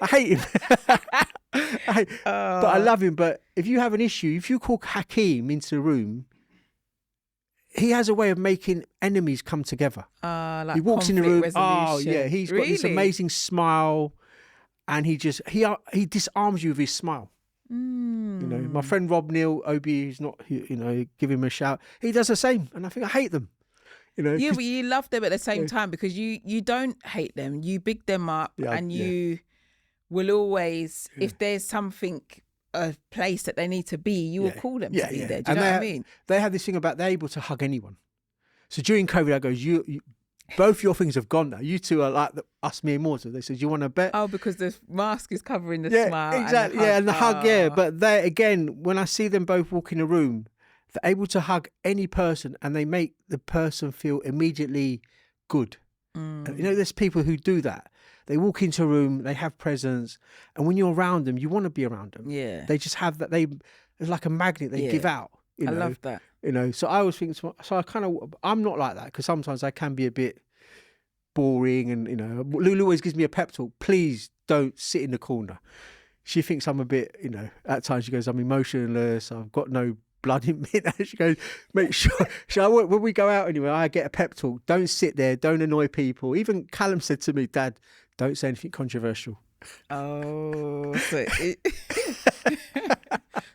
I hate him. But I love him. But if you have an issue, if you call Hakeem into the room, he has a way of making enemies come together. Like he walks in the room. Resolution. Oh yeah, he's got this amazing smile, and he disarms you with his smile. My friend Rob Neal, OB, he's not, give him a shout. He does the same, and I think I hate them. Yeah, but you love them at the same time because you don't hate them. You big them up, and you will always, if there's something, a place that they need to be, you will call them to be there. Do you know what I mean? They have this thing about they're able to hug anyone. So during COVID, I goes, you both your things have gone now. You two are like us mere mortals. They said, you want to bet? Oh, because the mask is covering the smile. Exactly. And the hug, But they, again, when I see them both walk in a room, they're able to hug any person and they make the person feel immediately good. And, there's people who do that. They walk into a room, they have presence, and when you're around them, you want to be around them. Yeah. They just have that. It's like a magnet they give out. I love that. So I always think, so I'm not like that because sometimes I can be a bit boring and, Lulu always gives me a pep talk. Please don't sit in the corner. She thinks I'm a bit, at times she goes, I'm emotionless. I've got no blood in me. She goes, make sure, when we go out anyway, I get a pep talk. Don't sit there. Don't annoy people. Even Callum said to me, Dad, don't say anything controversial. Oh, so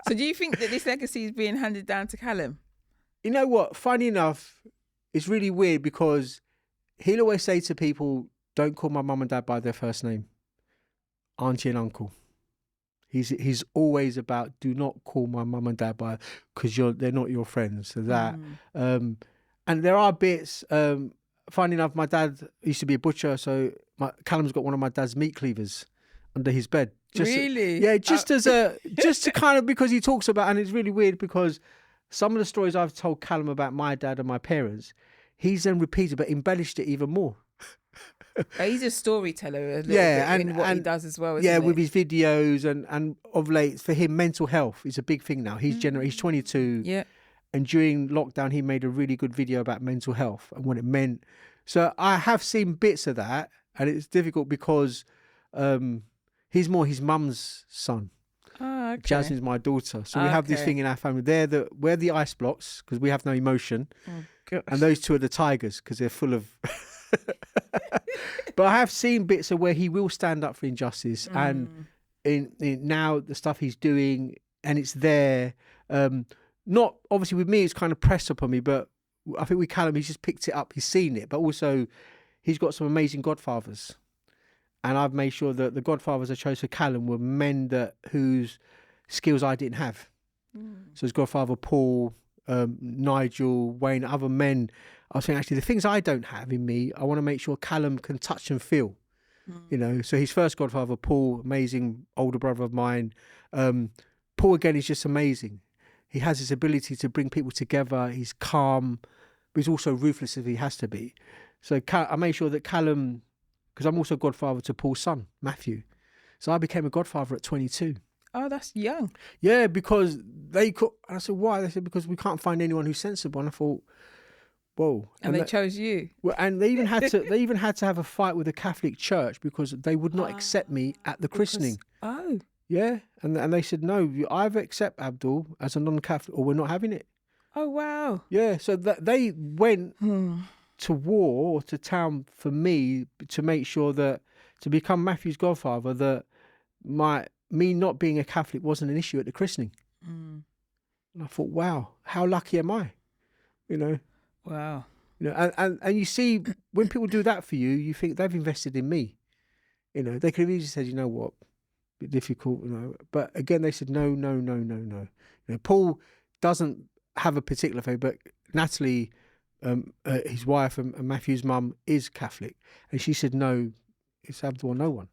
do you think that this legacy is being handed down to Callum? You know what? Funny enough, it's really weird because he'll always say to people, don't call my mum and dad by their first name, auntie and uncle. He's always about, do not call my mum and dad by, because they're not your friends. So that, and there are bits. Funny enough, my dad used to be a butcher, so Callum's got one of my dad's meat cleavers under his bed. Really? Yeah, just to kind of, because he talks about, and it's really weird because some of the stories I've told Callum about my dad and my parents, he's then repeated but embellished it even more. He's a storyteller, in what he does as well. Isn't it? With his videos and of late for him, mental health is a big thing now. He's 22. Yeah. And during lockdown, he made a really good video about mental health and what it meant. So I have seen bits of that, and it's difficult because he's more his mum's son. Oh, okay. Jasmine's my daughter. So we have this thing in our family. We're the ice blocks because we have no emotion. Oh, gosh. And those two are the tigers because they're full of... But I have seen bits of where he will stand up for injustice. And in now the stuff he's doing, and it's there... not obviously with me, it's kind of pressed upon me, but I think with Callum, he's just picked it up. He's seen it, but also he's got some amazing godfathers, and I've made sure that the godfathers I chose for Callum were men whose skills I didn't have. So his godfather Paul, Nigel, Wayne, other men. I was saying actually the things I don't have in me, I want to make sure Callum can touch and feel. So his first godfather Paul, amazing older brother of mine. Paul again is just amazing. He has this ability to bring people together. He's calm, but he's also ruthless if he has to be. So I made sure that Callum, because I'm also godfather to Paul's son, Matthew. So I became a godfather at 22. Oh, that's young. Yeah, because they could. And I said, why? They said, because we can't find anyone who's sensible. And I thought, whoa. And they chose you. Well, and they even had to have a fight with the Catholic Church because they would not accept me at the christening. Oh. Yeah, and they said, no, you either accept Abdul as a non-Catholic or we're not having it. Oh, wow. Yeah, so they went to war or to town for me to make sure that, to become Matthew's godfather, that me not being a Catholic wasn't an issue at the christening. And I thought, wow, how lucky am I? Wow. And you see, when people do that for you, you think they've invested in me. They could have easily said, you know what, bit difficult, but again they said no. Paul doesn't have a particular faith, but Natalie, his wife and Matthew's mum, is Catholic, and she said no, it's Abdul or no one.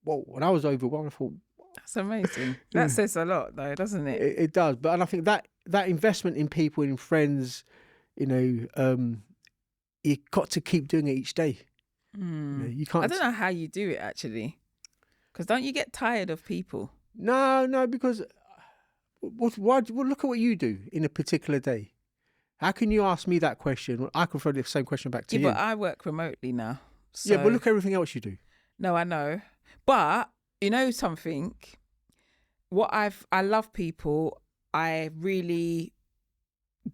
Whoa! When I was overwhelmed, I thought that's amazing. That says a lot, though, doesn't it? It does, but I think that investment in people, in friends, you got to keep doing it each day. You can't. I don't know how you do it actually. Because don't you get tired of people? No, because why? Look at what you do in a particular day. How can you ask me that question? I can throw the same question back to you. But I work remotely now. So... Yeah, but look at everything else you do. No, I know. But you know something? I love people. I really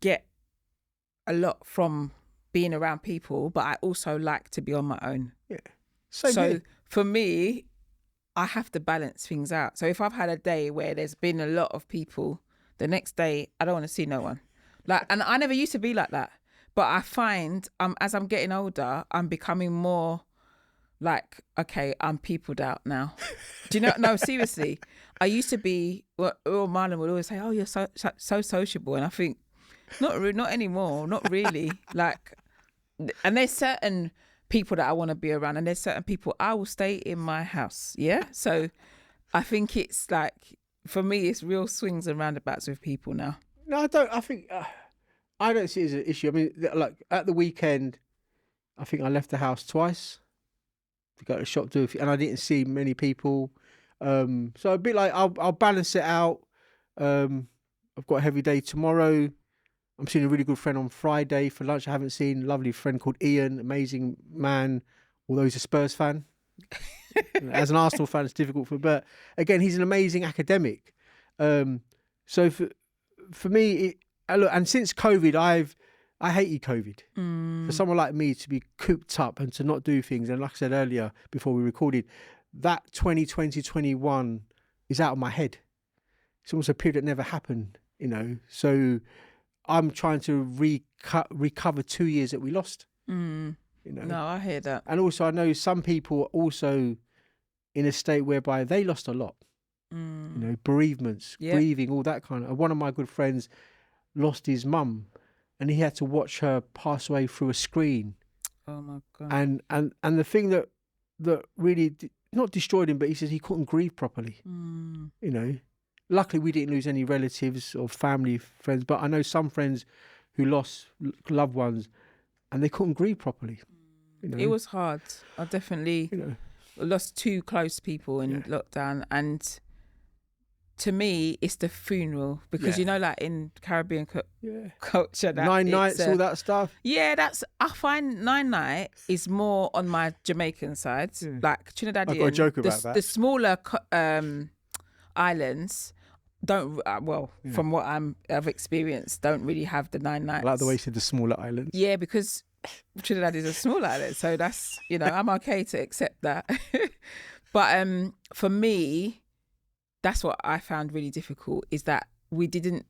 get a lot from being around people, but I also like to be on my own. Yeah. So for me, I have to balance things out. So if I've had a day where there's been a lot of people, the next day I don't want to see no one. And I never used to be like that. But I find as I'm getting older, I'm becoming more like, okay, I'm peopled out now. Do you know? No, seriously. I used to be, Marlon would always say, oh, you're so sociable. And I think, not anymore, not really. And there's certain people that I want to be around, and there's certain people I will stay in my house. Yeah. So I think it's like, for me, it's real swings and roundabouts with people now. No, I don't. I think I don't see it as an issue. I mean, like at the weekend, I think I left the house twice to go to the shop and I didn't see many people. So a bit like I'll balance it out. I've got a heavy day tomorrow. I'm seeing a really good friend on Friday for lunch. I haven't seen a lovely friend called Ian, amazing man, although he's a Spurs fan. As an Arsenal fan, it's difficult but again, he's an amazing academic. So for me, and since COVID, I hated COVID. For someone like me to be cooped up and to not do things, and like I said earlier before we recorded, that 2020-21 is out of my head. It's almost a period that never happened, So I'm trying to recover 2 years that we lost. You know. No, I hear that. And also, I know some people are also in a state whereby they lost a lot. You know, bereavements, grieving, all that kind of. One of my good friends lost his mum, and he had to watch her pass away through a screen. Oh my God. And the thing that really not destroyed him, but he says he couldn't grieve properly. You know, luckily we didn't lose any relatives or family, friends, but I know some friends who lost loved ones, and they couldn't grieve properly. You know? It was hard. I definitely lost 2 close people in lockdown, and to me, it's the funeral because you know, like in Caribbean culture, that 9 nights, all that stuff. Yeah, I find 9 night is more on my Jamaican side, like Trinidadian. I've got a joke about that. The smaller islands don't from what I've experienced, don't really have the 9 nights. I like the way you said the smaller islands. Yeah, because Trinidad is a small island, so that's I'm okay to accept that. But for me, that's what I found really difficult, is that we didn't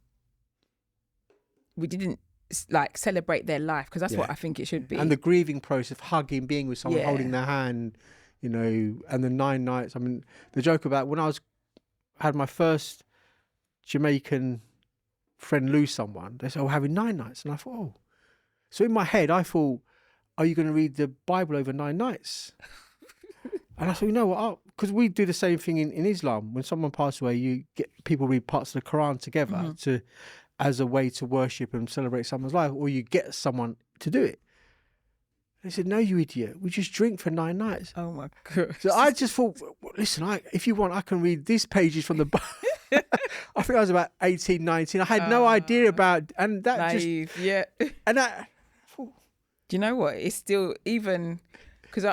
like celebrate their life, because that's what I think it should be. And the grieving process of hugging, being with someone, holding their hand, you know, and the 9 nights. I mean, the joke about when I had my first Jamaican friend lose someone, they said, "Oh, we're having 9 nights," and I thought, oh. So in my head, I thought, are you going to read the Bible over 9 nights? And I thought, you know what? Because we do the same thing in Islam. When someone passes away, you get people read parts of the Quran together as a way to worship and celebrate someone's life, or you get someone to do it. They said, "No, you idiot. We just drink for 9 nights." Oh my God. So I just thought, listen, if you want, I can read these pages from the Bible. I think I was about 18, 19. I had no idea about, and that naive, just, and that. Do you know what? It's still, even because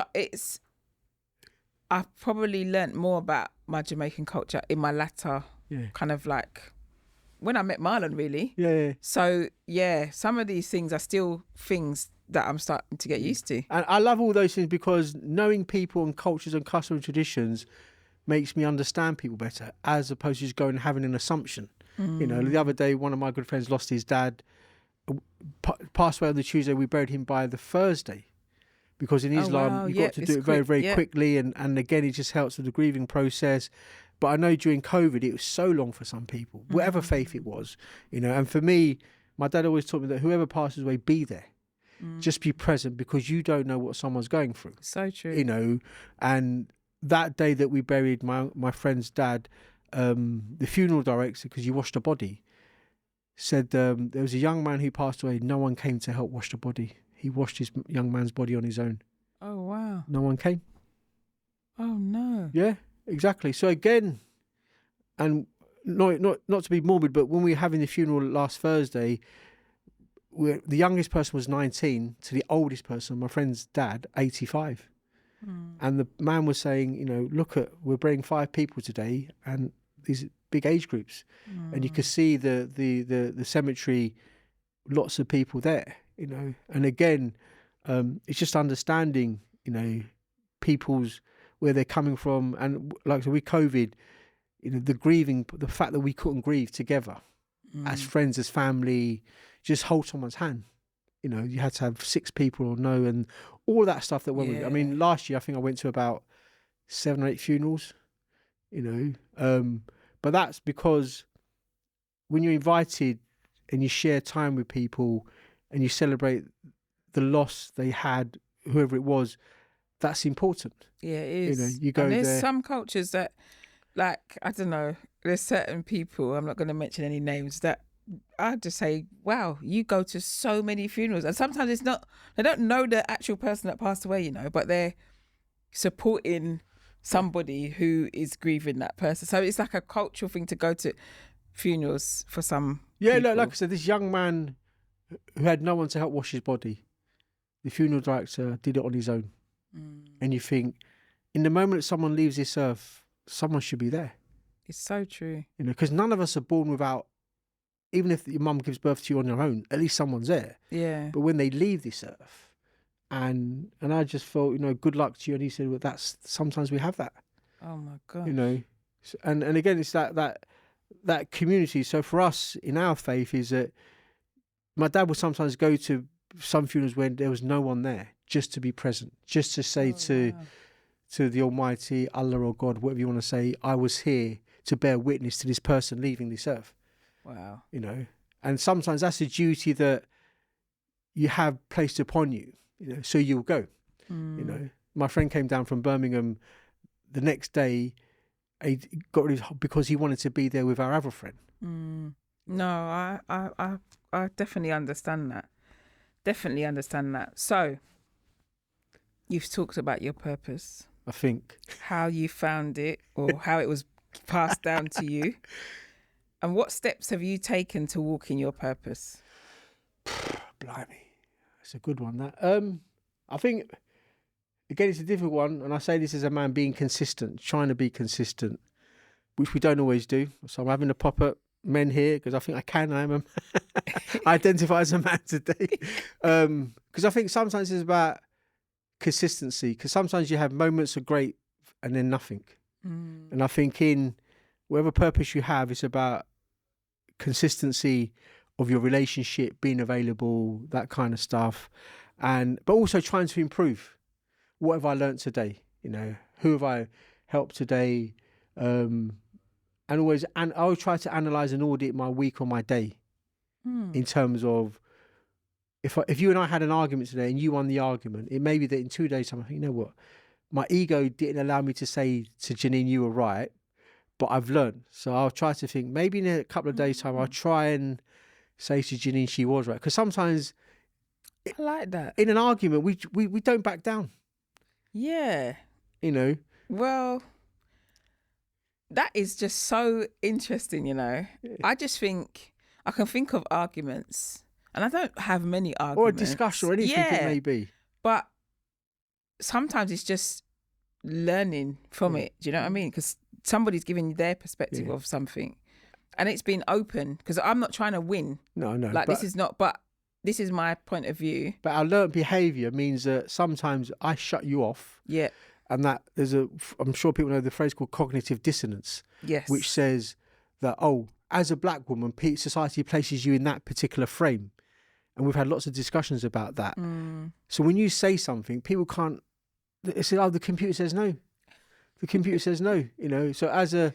I've probably learnt more about my Jamaican culture in my latter kind of like when I met Marlon, really. Yeah. So some of these things are still things that I'm starting to get used to. And I love all those things because knowing people and cultures and customs and traditions makes me understand people better, as opposed to just going and having an assumption. You know, the other day, one of my good friends lost his dad, passed away on the Tuesday. We buried him by the Thursday. Because in Islam, you've got to do it very, very quickly. And again, it just helps with the grieving process. But I know during COVID, it was so long for some people, whatever faith it was, you know. And for me, my dad always taught me that whoever passes away, be there. Just be present, because you don't know what someone's going through. So true. You know, and that day that we buried my friend's dad, the funeral director, because you washed a body, said there was a young man who passed away. No one came to help wash the body. He washed his young man's body on his own. Oh, wow. No one came. Oh, no. Yeah, exactly. So again, and not to be morbid, but when we were having the funeral last Thursday, the youngest person was 19 to the oldest person, my friend's dad, 85. And the man was saying, you know, we're bringing 5 people today, and these big age groups. And you could see the cemetery, lots of people there. You know, and again, it's just understanding, you know, people's where they're coming from, and like so with COVID, you know, the grieving, the fact that we couldn't grieve together as friends, as family, just hold someone's hand. You know, you had to have 6 people or no, and all that stuff that went with it. I mean, last year I think I went to about 7 or 8 funerals. You know, but that's because when you're invited and you share time with people, and you celebrate the loss they had, whoever it was, that's important. Yeah, it is. You know, you go and there's there. some cultures that, like, I don't know, there's certain people, I'm not going to mention any names, that I just say, wow, you go to so many funerals. And sometimes it's not, they don't know the actual person that passed away, you know, but they're supporting somebody who is grieving that person. So it's like a cultural thing to go to funerals for some people. Like I said, this young man who had no one to help wash his body, the funeral director did it on his own. And you think, in the moment someone leaves this earth, someone should be there. It's so true. You know, because none of us are born without, even if your mum gives birth to you on your own, at least someone's there. Yeah. But when they leave this earth, and I just felt, you know, good luck to you. And he said, well, sometimes we have that. Oh my God. You know, and again, it's that community. So for us in our faith is that my dad would sometimes go to some funerals when there was no one there. just to be present, just to say to the Almighty, Allah or God, whatever you want to say, I was here to bear witness to this person leaving this earth. Wow. You know, and sometimes that's a duty that you have placed upon you, you know, so you'll go. You know, my friend came down from Birmingham the next day. He got rid of, because he wanted to be there with our other friend. No, I definitely understand that. Definitely understand that. So, you've talked about your purpose. I think. How you found it, or how it was passed down to you. And what steps have you taken to walk in your purpose? Blimey. That's a good one, that. I think, again, it's a difficult one. And I say this as a man being consistent, trying to be consistent, which we don't always do. So I'm having to pop at men here because I think I am I identify as a man today. Because I think sometimes it's about consistency, because sometimes you have moments of great and then nothing. And I think in whatever purpose you have, it's about consistency of your relationship, being available, that kind of stuff. But also trying to improve. What have I learned today? You know, who have I helped today? And I always try to analyze and audit my week or my day in terms of, if you and I had an argument today and you won the argument, it may be that in 2 days' time, I think, you know what? My ego didn't allow me to say to Jernine, you were right, but I've learned. So I'll try to think, maybe in a couple of days' time, I'll try and say to Jernine, she was right. Because sometimes, I like that. In an argument, we don't back down. Yeah. You know? Well, that is just so interesting, you know. I just think, I can think of arguments, and I don't have many arguments. Or a discussion or anything it may be. But sometimes it's just learning from it. Do you know what I mean? Because somebody's giving you their perspective of something, and it's been open, because I'm not trying to win. No. Like, this is not, but this is my point of view. But our learned behaviour means that sometimes I shut you off. Yeah. And that I'm sure people know the phrase called cognitive dissonance. Yes. Which says that, as a black woman, society places you in that particular frame. And we've had lots of discussions about that. So when you say something, people can't, they say, the computer says no. The computer says no, you know. So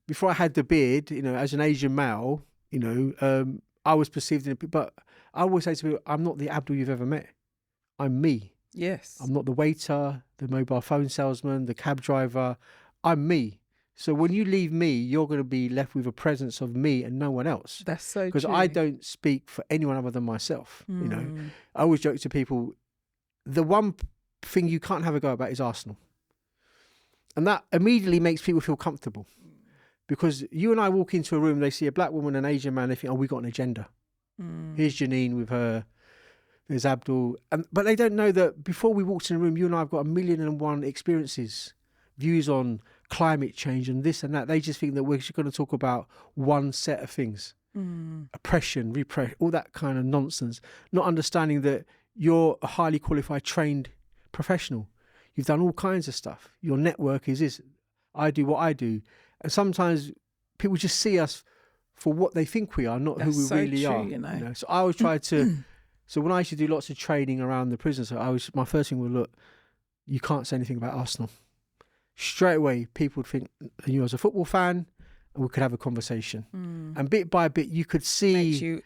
before I had the beard, you know, as an Asian male, you know, I was perceived but I always say to people, I'm not the Abdul you've ever met. I'm me. Yes. I'm not the waiter, the mobile phone salesman, the cab driver. I'm me. So when you leave me, you're going to be left with a presence of me and no one else. That's so true. Because I don't speak for anyone other than myself. You know, I always joke to people, the one thing you can't have a go about is Arsenal. And that immediately makes people feel comfortable. Because you and I walk into a room, they see a black woman, an Asian man, they think, we got an agenda. Here's Jernine with her, there's Abdul. But they don't know that before we walked in the room, you and I have got 1,000,001 experiences, views on climate change and this and that. They just think that we're just going to talk about one set of things. Oppression, repression, all that kind of nonsense. Not understanding that you're a highly qualified, trained professional. You've done all kinds of stuff. Your network is this. I do what I do. And sometimes people just see us for what they think we are, not who we really are. You know? So I always try to... So when I used to do lots of training around the prison, my first thing was, look, you can't say anything about Arsenal. Straight away, people would think you as a football fan, and we could have a conversation. And bit by bit, you could see... Makes you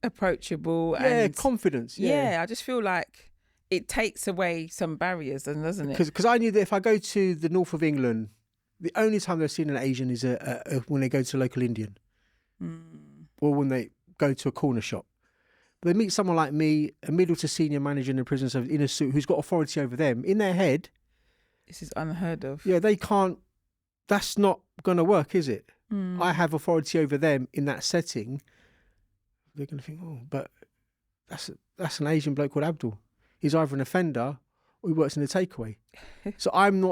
approachable. Yeah, and confidence. Yeah, I just feel like it takes away some barriers, doesn't it? Because I knew that if I go to the north of England, the only time they've seen an Asian is when they go to a local Indian. Or when they go to a corner shop. They meet someone like me, a middle to senior manager in the prison service, in a suit, who's got authority over them. In their head, this is unheard of. Yeah, they can't. That's not going to work, is it? I have authority over them in that setting. They're going to think, but that's an Asian bloke called Abdul. He's either an offender or he works in a takeaway. So I'm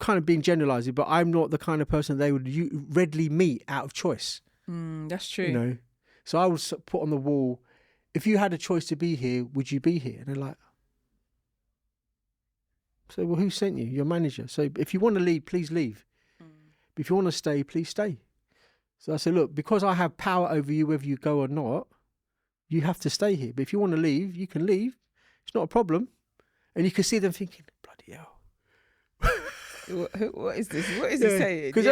kind of being generalising, but I'm not the kind of person they would readily meet out of choice. That's true. You know, so I was put on the wall. If you had a choice to be here, would you be here? And they're like, so, well, who sent you? Your manager. So if you want to leave, please leave. But if you want to stay, please stay. So I said, look, because I have power over you, whether you go or not, you have to stay here. But if you want to leave, you can leave. It's not a problem. And you can see them thinking, bloody hell. What is this? What is he saying? Because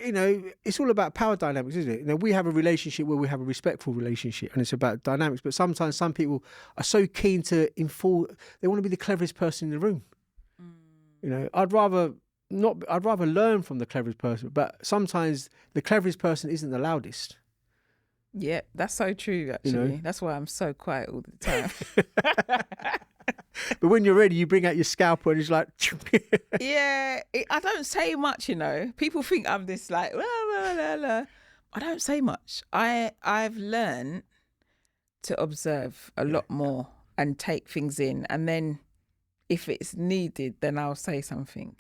you know, it's all about power dynamics, isn't it? You know, we have a relationship where we have a respectful relationship, and it's about dynamics. But sometimes some people are so keen to they want to be the cleverest person in the room. You know, I'd rather learn from the cleverest person, but sometimes the cleverest person isn't the loudest. Yeah, that's so true. Actually, You know? That's why I'm so quiet all the time. But when you're ready, you bring out your scalpel and it's like, Yeah, I don't say much. You know, people think I'm this like, la, la, la, la. I don't say much. I've learned to observe a lot more and take things in, and then if it's needed, then I'll say something.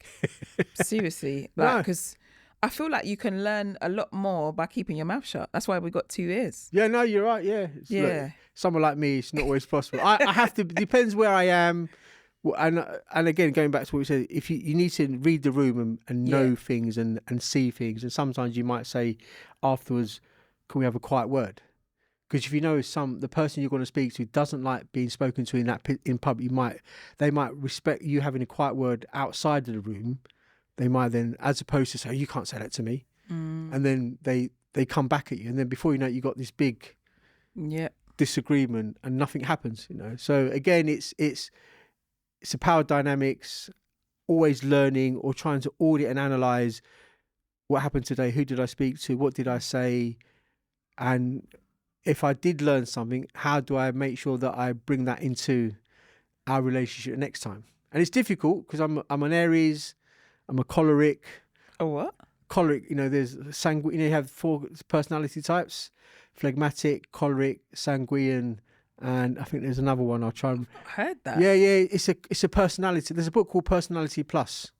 Seriously, like, because I feel like you can learn a lot more by keeping your mouth shut. That's why we got 2 ears. Yeah, no, you're right. Yeah. Look, someone like me, it's not always possible. I have to, depends where I am. And again, going back to what we said, if you need to read the room and know things and see things. And sometimes you might say afterwards, can we have a quiet word? Because if you know the person you're going to speak to doesn't like being spoken to in public, they might respect you having a quiet word outside of the room. They might then, as opposed to say, you can't say that to me. And then they come back at you. And then before you know it, you got this big disagreement and nothing happens, you know. So again, it's a power dynamics, always learning or trying to audit and analyze what happened today. Who did I speak to? What did I say? And if I did learn something, how do I make sure that I bring that into our relationship next time? And it's difficult because I'm an Aries. I'm a choleric. A what? Choleric, you know, there's sanguine, you have 4 personality types: phlegmatic, choleric, sanguine, and I think there's another one. I'll try and... I heard that. Yeah, it's a personality. There's a book called Personality Plus.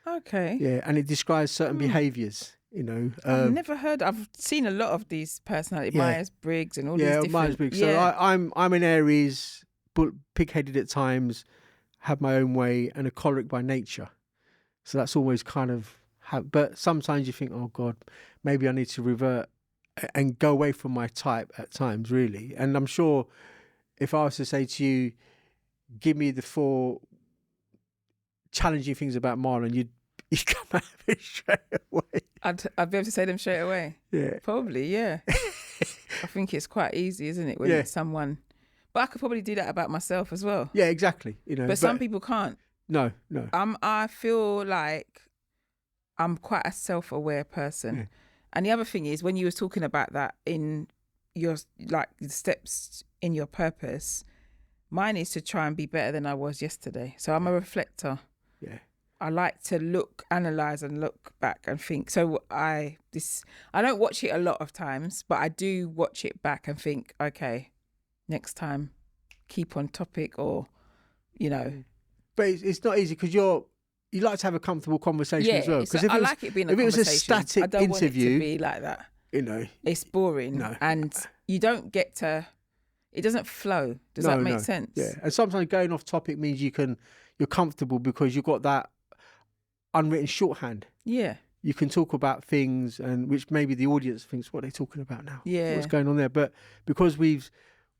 Okay. Yeah, and it describes certain behaviours, you know. I've seen a lot of these personality, Myers-Briggs and all these different... Myers-Briggs. So I'm an Aries, but pig-headed at times, have my own way, and a choleric by nature. So that's always kind of but sometimes you think, oh God, maybe I need to revert and go away from my type at times, really. And I'm sure if I was to say to you, give me the 4 challenging things about Marlon, you'd come out of it straight away. I'd be able to say them straight away. Yeah. Probably, yeah. I think it's quite easy, isn't it, when it's someone... But I could probably do that about myself as well. Yeah, exactly. You know, but some people can't. No. I feel like I'm quite a self-aware person. Yeah. And the other thing is, when you was talking about that in your, like, the steps in your purpose, mine is to try and be better than I was yesterday. So I'm a reflector. Yeah. I like to analyse and look back and think. So I don't watch it a lot of times, but I do watch it back and think, okay, next time, keep on topic, or, you know. But it's not easy because you like to have a comfortable conversation as well. Because I like it being a conversation. If it was a static I don't interview, want it to be like that. You know, it's boring, and you don't get to. It doesn't flow. Does that make sense? Yeah, and sometimes going off topic means you're comfortable because you've got that unwritten shorthand. Yeah. You can talk about things, and which maybe the audience thinks, what are they talking about now? Yeah. What's going on there? But because we've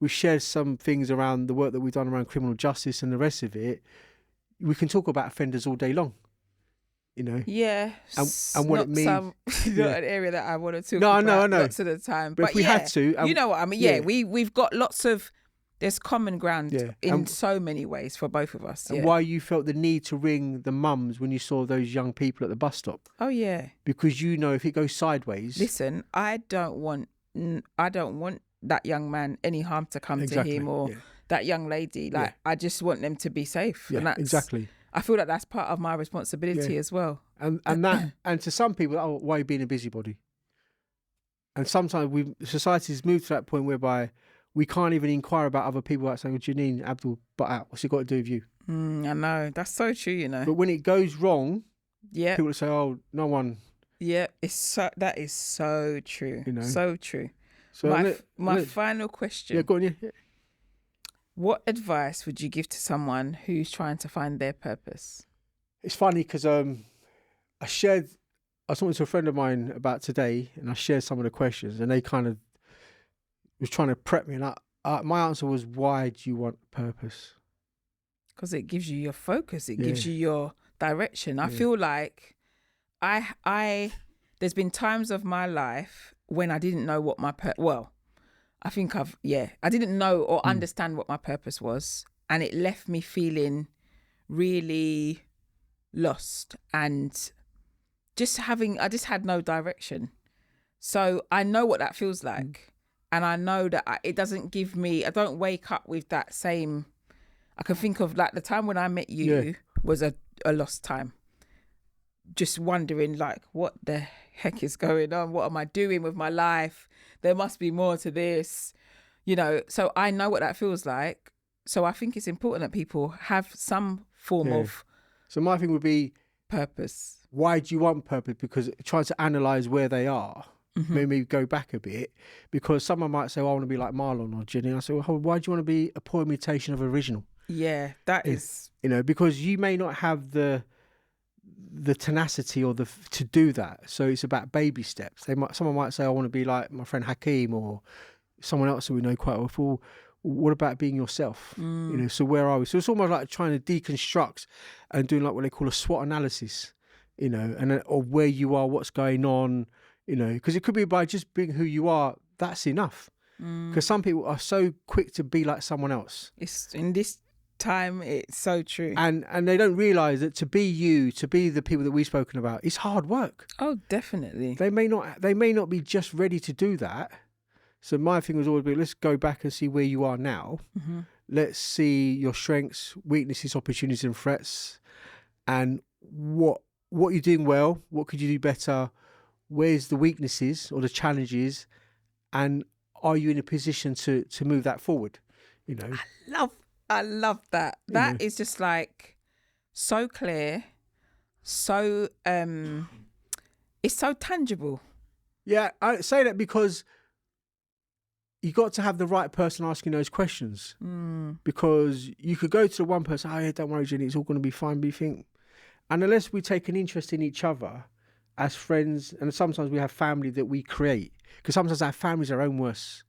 shared some things around the work that we've done around criminal justice and the rest of it, we can talk about offenders all day long, you know. Yeah, and what it means. Not an area that I want to talk about. I know. Lots of the time, but if we had to, you know what I mean. Yeah, we've got lots of. There's common ground in so many ways for both of us. And why you felt the need to ring the mums when you saw those young people at the bus stop? Oh yeah, because you know if it goes sideways. Listen, I don't want that young man any harm to come to him or. That young lady, I just want them to be safe. Yeah, and exactly. I feel like that's part of my responsibility as well. And to some people, oh, why are you being a busybody? And sometimes society's moved to that point whereby we can't even inquire about other people like saying, well, Jernine, Abdul, butt out. What's it got to do with you? I know. That's so true, you know. But when it goes wrong, people say, oh, no one. Yeah, that is so true. You know? So true. So my final question. Yeah, go on, yeah. What advice would you give to someone who's trying to find their purpose? It's funny because I was talking to a friend of mine about today, and I shared some of the questions, and they kind of was trying to prep me, and my answer was, why do you want purpose? Because it gives you your focus. It Yeah. gives you your direction. I feel like I there's been times of my life when I didn't know what my I think I didn't know or understand what my purpose was, and it left me feeling really lost and I just had no direction. So I know what that feels like, and I know that it doesn't give me. I don't wake up with that same. I can think of like the time when I met you was a lost time. Just wondering like, what the heck is going on? What am I doing with my life? There must be more to this, so I know what that feels like. So I think it's important that people have some form of So my thing would be, purpose. why do you want purpose? Because trying to analyse where they are, maybe go back a bit, because someone might say, I want to be like Marlon or Jenny. I say, well, why do you want to be a poor imitation of original? Yeah, that is... because you may not have the tenacity or to do that. So it's about baby steps. Someone might say, I want to be like my friend Hakeem or someone else that we know quite well. What about being yourself? So where are we? So it's almost like trying to deconstruct and doing like what they call a SWOT analysis, or where you are, what's going on, because it could be by just being who you are, that's enough. Because some people are so quick to be like someone else. It's in this time, it's so true. And they don't realise that to be you, to be the people that we've spoken about, it's hard work. Oh, definitely. They may not be just ready to do that. So my thing was always be, let's go back and see where you are now. Let's see your strengths, weaknesses, opportunities and threats, and what you're doing well, what could you do better, where's the weaknesses or the challenges, and are you in a position to move that forward? I love that. That is just like so clear, so it's so tangible. Yeah, I say that because you got to have the right person asking those questions. Because you could go to the one person, oh yeah, don't worry, Jenny, it's all going to be fine. But you think, and unless we take an interest in each other as friends, and sometimes we have family that we create, because sometimes our families are our own worse,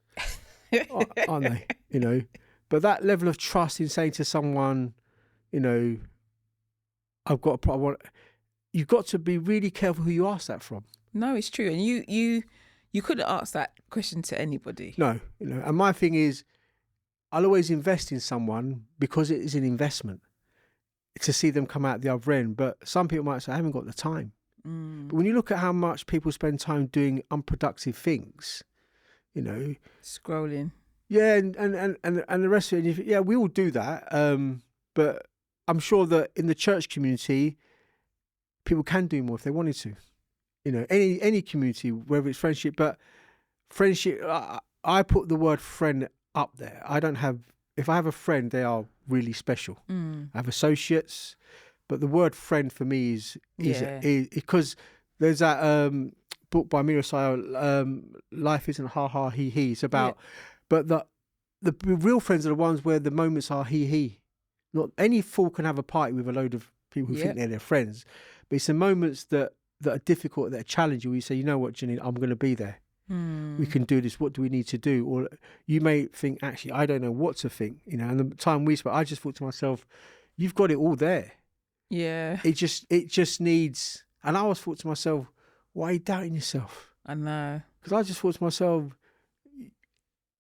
aren't they? But that level of trust in saying to someone, I've got a problem. You've got to be really careful who you ask that from. No, it's true. And you couldn't ask that question to anybody. No, and my thing is, I'll always invest in someone because it is an investment to see them come out the other end. But some people might say, I haven't got the time. But when you look at how much people spend time doing unproductive things, scrolling. Yeah, and the rest of it, we all do that. But I'm sure that in the church community, people can do more if they wanted to. Any community, whether it's friendship, but friendship, I put the word friend up there. If I have a friend, they are really special. I have associates, but the word friend for me is because there's that book by Mira Sayal, Life Isn't Ha Ha He He. It's about, but the real friends are the ones where the moments are he he. Not any fool can have a party with a load of people who think they're their friends, but it's the moments that are difficult, that are challenging, where you say, you know what, Jernine, I'm going to be there. We can do this. What do we need to do? Or you may think, actually, I don't know what to think. And the time we spoke, I just thought to myself, you've got it all there. Yeah. It just needs. And I always thought to myself, why are you doubting yourself? I know. Because I just thought to myself,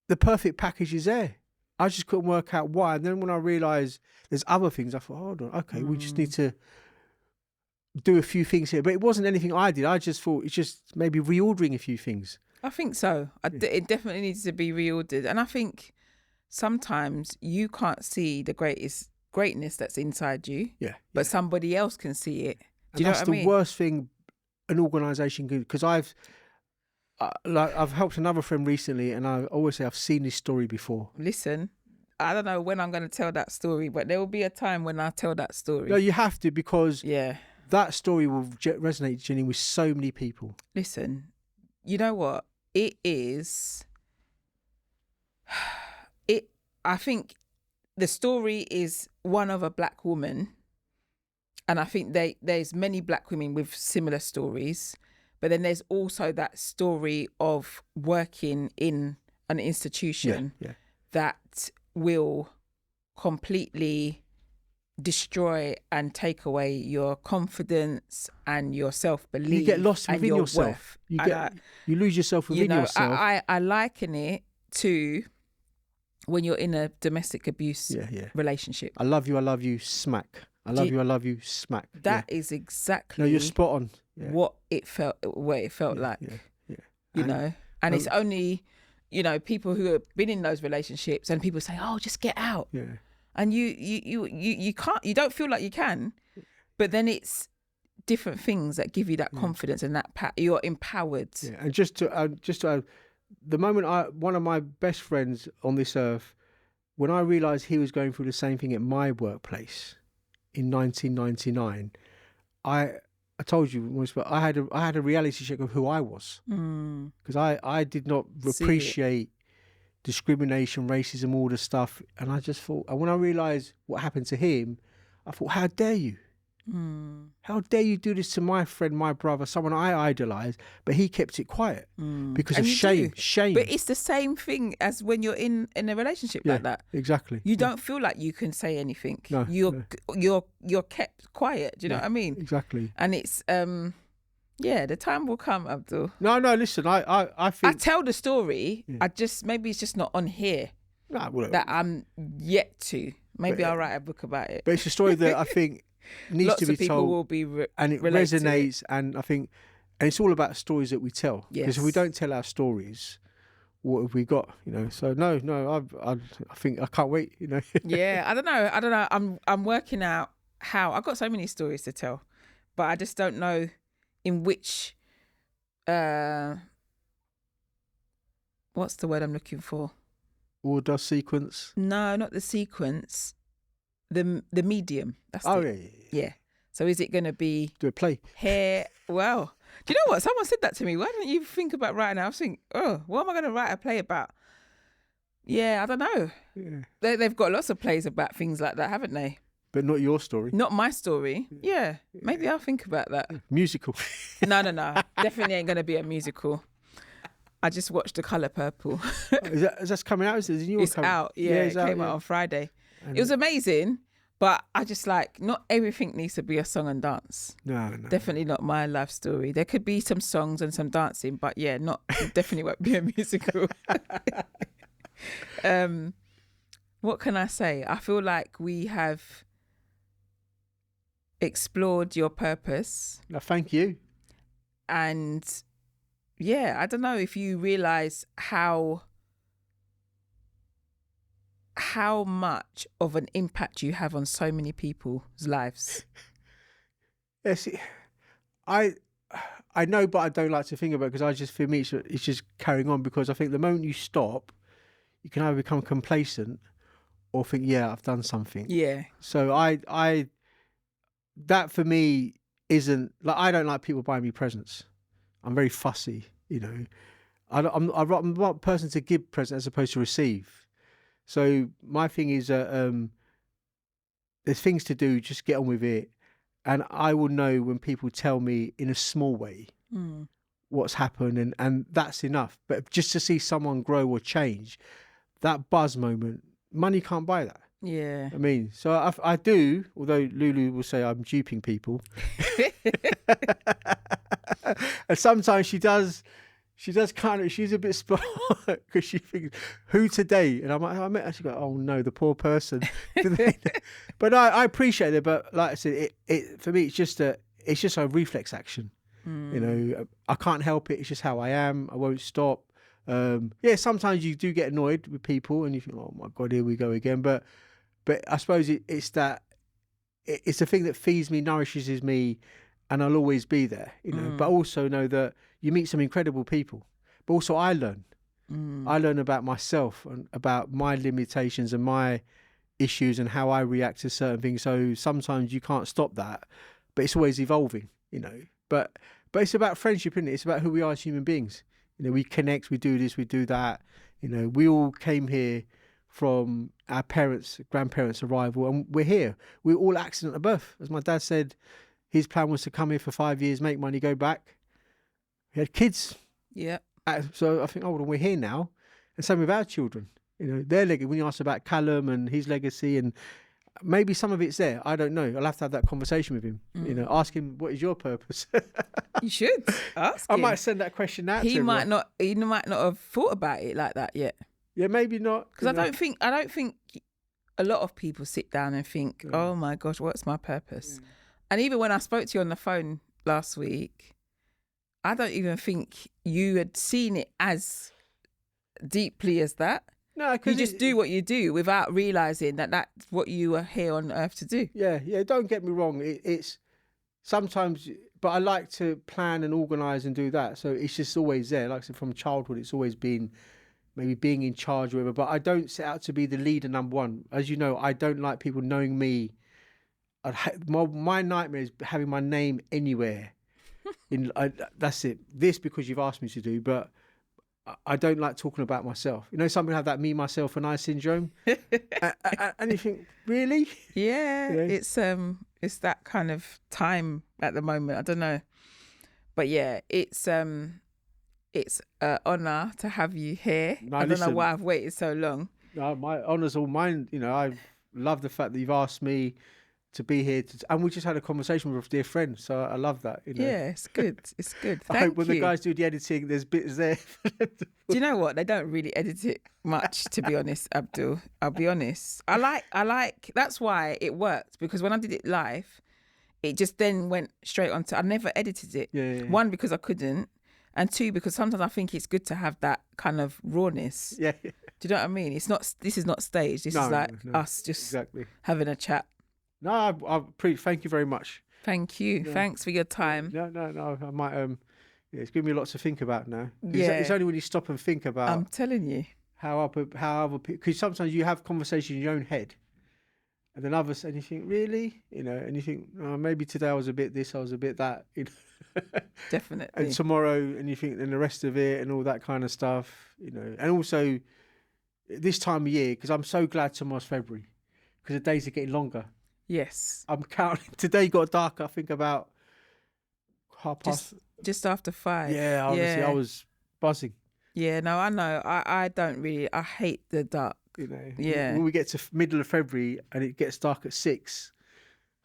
the perfect package is there. I just couldn't work out why. And then when I realised there's other things, I thought, hold on, okay, we just need to do a few things here. But it wasn't anything I did. I just thought it's just maybe reordering a few things. I think so. It definitely needs to be reordered. And I think sometimes you can't see the greatness that's inside you. Yeah. But somebody else can see it. Do you know what I mean? That's the worst thing an organisation can do. Because I've helped another friend recently, and I always say I've seen this story before. Listen, I don't know when I'm going to tell that story, but there will be a time when I tell that story. No, you have to, because that story will resonate, Jenny, with so many people. Listen, you know what? It is... I think the story is one of a black woman, and I think there's many black women with similar stories, but then there's also that story of working in an institution that will completely destroy and take away your confidence and your self-belief. You get lost and within your yourself. worth. You lose yourself within yourself. I liken it to when you're in a domestic abuse relationship. I love you, smack. I love you, smack. That is exactly. No, you're spot on. Yeah. What it felt like. Yeah. You know, and it's only, you know, people who have been in those relationships, and people say, "Oh, just get out." Yeah. And you can't. You don't feel like you can, but then it's different things that give you that confidence and that you're empowered. Yeah. And just to add, the moment one of my best friends on this earth, when I realised he was going through the same thing at my workplace in 1999, I told you, I had a reality check of who I was, because I did not appreciate discrimination, racism, all the stuff, and I just thought, and when I realised what happened to him, I thought, how dare you? How dare you do this to my friend, my brother, someone I idolise, but he kept it quiet because of shame. Shame. But it's the same thing as when you're in a relationship like that. Exactly. You don't feel like you can say anything. No, you're kept quiet. Do you know what I mean? Exactly. And it's the time will come, Abdul. No, listen, I think I tell the story. I just, maybe it's just not on here that I'm yet to. Maybe I'll write a book about it. But it's a story that I think needs Lots to be of people told, will be and it resonates. And I think, and it's all about stories that we tell. Because if we don't tell our stories, what have we got? You know. So no, I think I can't wait. You know. Yeah, I don't know. I'm working out how. I've got so many stories to tell, but I just don't know in which. What's the word I'm looking for? Order, sequence. No, not the sequence. The medium. That's it. Yeah. So is it going to be do a play? Well, do you know what? Someone said that to me. Why don't you think about writing? I was thinking, what am I going to write a play about? Yeah, I don't know. Yeah. They've got lots of plays about things like that, haven't they? But not your story. Not my story. Yeah. Maybe I'll think about that. Musical. No. Definitely ain't going to be a musical. I just watched The Colour Purple. Is that coming out? It's out. Yeah, it came out on Friday. It was amazing, but I just not everything needs to be a song and dance. No. Definitely not my life story. There could be some songs and some dancing, but definitely won't be a musical. What can I say? I feel like we have explored your purpose. No, thank you. And I don't know if you realise how much of an impact you have on so many people's lives. Yes, I know, but I don't like to think about it, because for me, it's just carrying on, because I think the moment you stop, you can either become complacent or think, I've done something. Yeah. So that for me isn't, I don't like people buying me presents. I'm very fussy, you know. I'm not a person to give presents as opposed to receive. So my thing is, there's things to do, just get on with it. And I will know when people tell me in a small way what's happened, and that's enough. But just to see someone grow or change, that buzz moment, money can't buy that. Yeah. I mean, so I do, although Lulu will say I'm duping people. And sometimes she does kind of, she's a bit spoiled, because she thinks, who today? And I'm like, I met her. She goes, oh no, the poor person. But I appreciate it. But like I said, it for me, it's just a reflex action. You know, I can't help it. It's just how I am. I won't stop. Sometimes you do get annoyed with people, and you think, oh my God, here we go again. But I suppose it's the thing that feeds me, nourishes me, and I'll always be there, you know. But also know that you meet some incredible people. But also I learn. I learn about myself and about my limitations and my issues and how I react to certain things. So sometimes you can't stop that, but it's always evolving, you know. But it's about friendship, isn't it? It's about who we are as human beings. You know, we connect, we do this, we do that. You know, we all came here from our grandparents' arrival, and we're here. We're all accident of birth. As my dad said, his plan was to come here for 5 years, make money, go back. He had kids. Yeah. So I think, well, we're here now. And same with our children. You know, their legacy. When you ask about Callum and his legacy, and maybe some of it's there. I don't know. I'll have to have that conversation with him. Ask him, what is your purpose? You should ask him. I might send that question out to him. He might not have thought about it like that yet. Yeah, maybe not. Because I don't think a lot of people sit down and think, oh my gosh, what's my purpose? Yeah. And even when I spoke to you on the phone last week, I don't even think you had seen it as deeply as that. No, you just do what you do without realising that that's what you are here on earth to do. Yeah. Don't get me wrong. It's sometimes, but I like to plan and organise and do that. So it's just always there. Like I said, from childhood, it's always been maybe being in charge or whatever. But I don't set out to be the leader number one. As you know, I don't like people knowing me. My nightmare is having my name anywhere. That's it. This because you've asked me to do, but I don't like talking about myself. Some people have that me, myself, and I syndrome. And you think, really? Yeah, it's that kind of time at the moment. I don't know, but yeah, it's an honour to have you here. I don't know why I've waited so long. No, my honour's all mine. I love the fact that you've asked me to be here, and we just had a conversation with a dear friend, so I love that. Yeah, it's good. It's good. I hope when the guys do the editing, there's bits there. Do you know what? They don't really edit it much, to be honest, Abdul. I'll be honest. I like. That's why it worked, because when I did it live, it just then went straight onto. I never edited it. Yeah. One, because I couldn't, and two, because sometimes I think it's good to have that kind of rawness. Yeah. Do you know what I mean? It's not. This is not staged. This is like us just having a chat. No, thank you very much. Thank you. Yeah. Thanks for your time. No. I might. It's given me lots to think about now. Yeah. It's only when you stop and think about. I'm telling you. How other people, because sometimes you have conversations in your own head, and then others, and you think, really, and you think, oh, maybe today I was a bit this, I was a bit that, Definitely. And tomorrow, and you think, and the rest of it, and all that kind of stuff, and also this time of year, because I'm so glad tomorrow's February, because the days are getting longer. Yes. I'm counting. Today got dark, I think about 5:30. Just after 5. Yeah, honestly, I was buzzing. Yeah, no, I know. I don't really, I hate the dark. Yeah. When we get to middle of February and it gets dark at 6,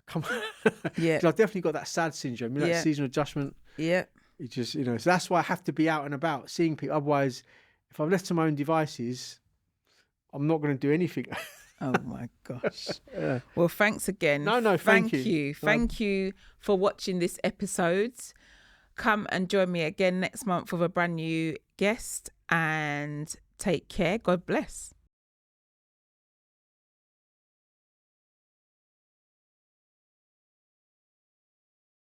come on. Yeah. I've definitely got that sad syndrome, that seasonal adjustment. Yeah. It just, so that's why I have to be out and about, seeing people. Otherwise, if I'm left to my own devices, I'm not going to do anything. Oh my gosh. Yeah. Well, thanks again. No, thank you. Thank you for watching this episode. Come and join me again next month with a brand new guest, and take care. God bless.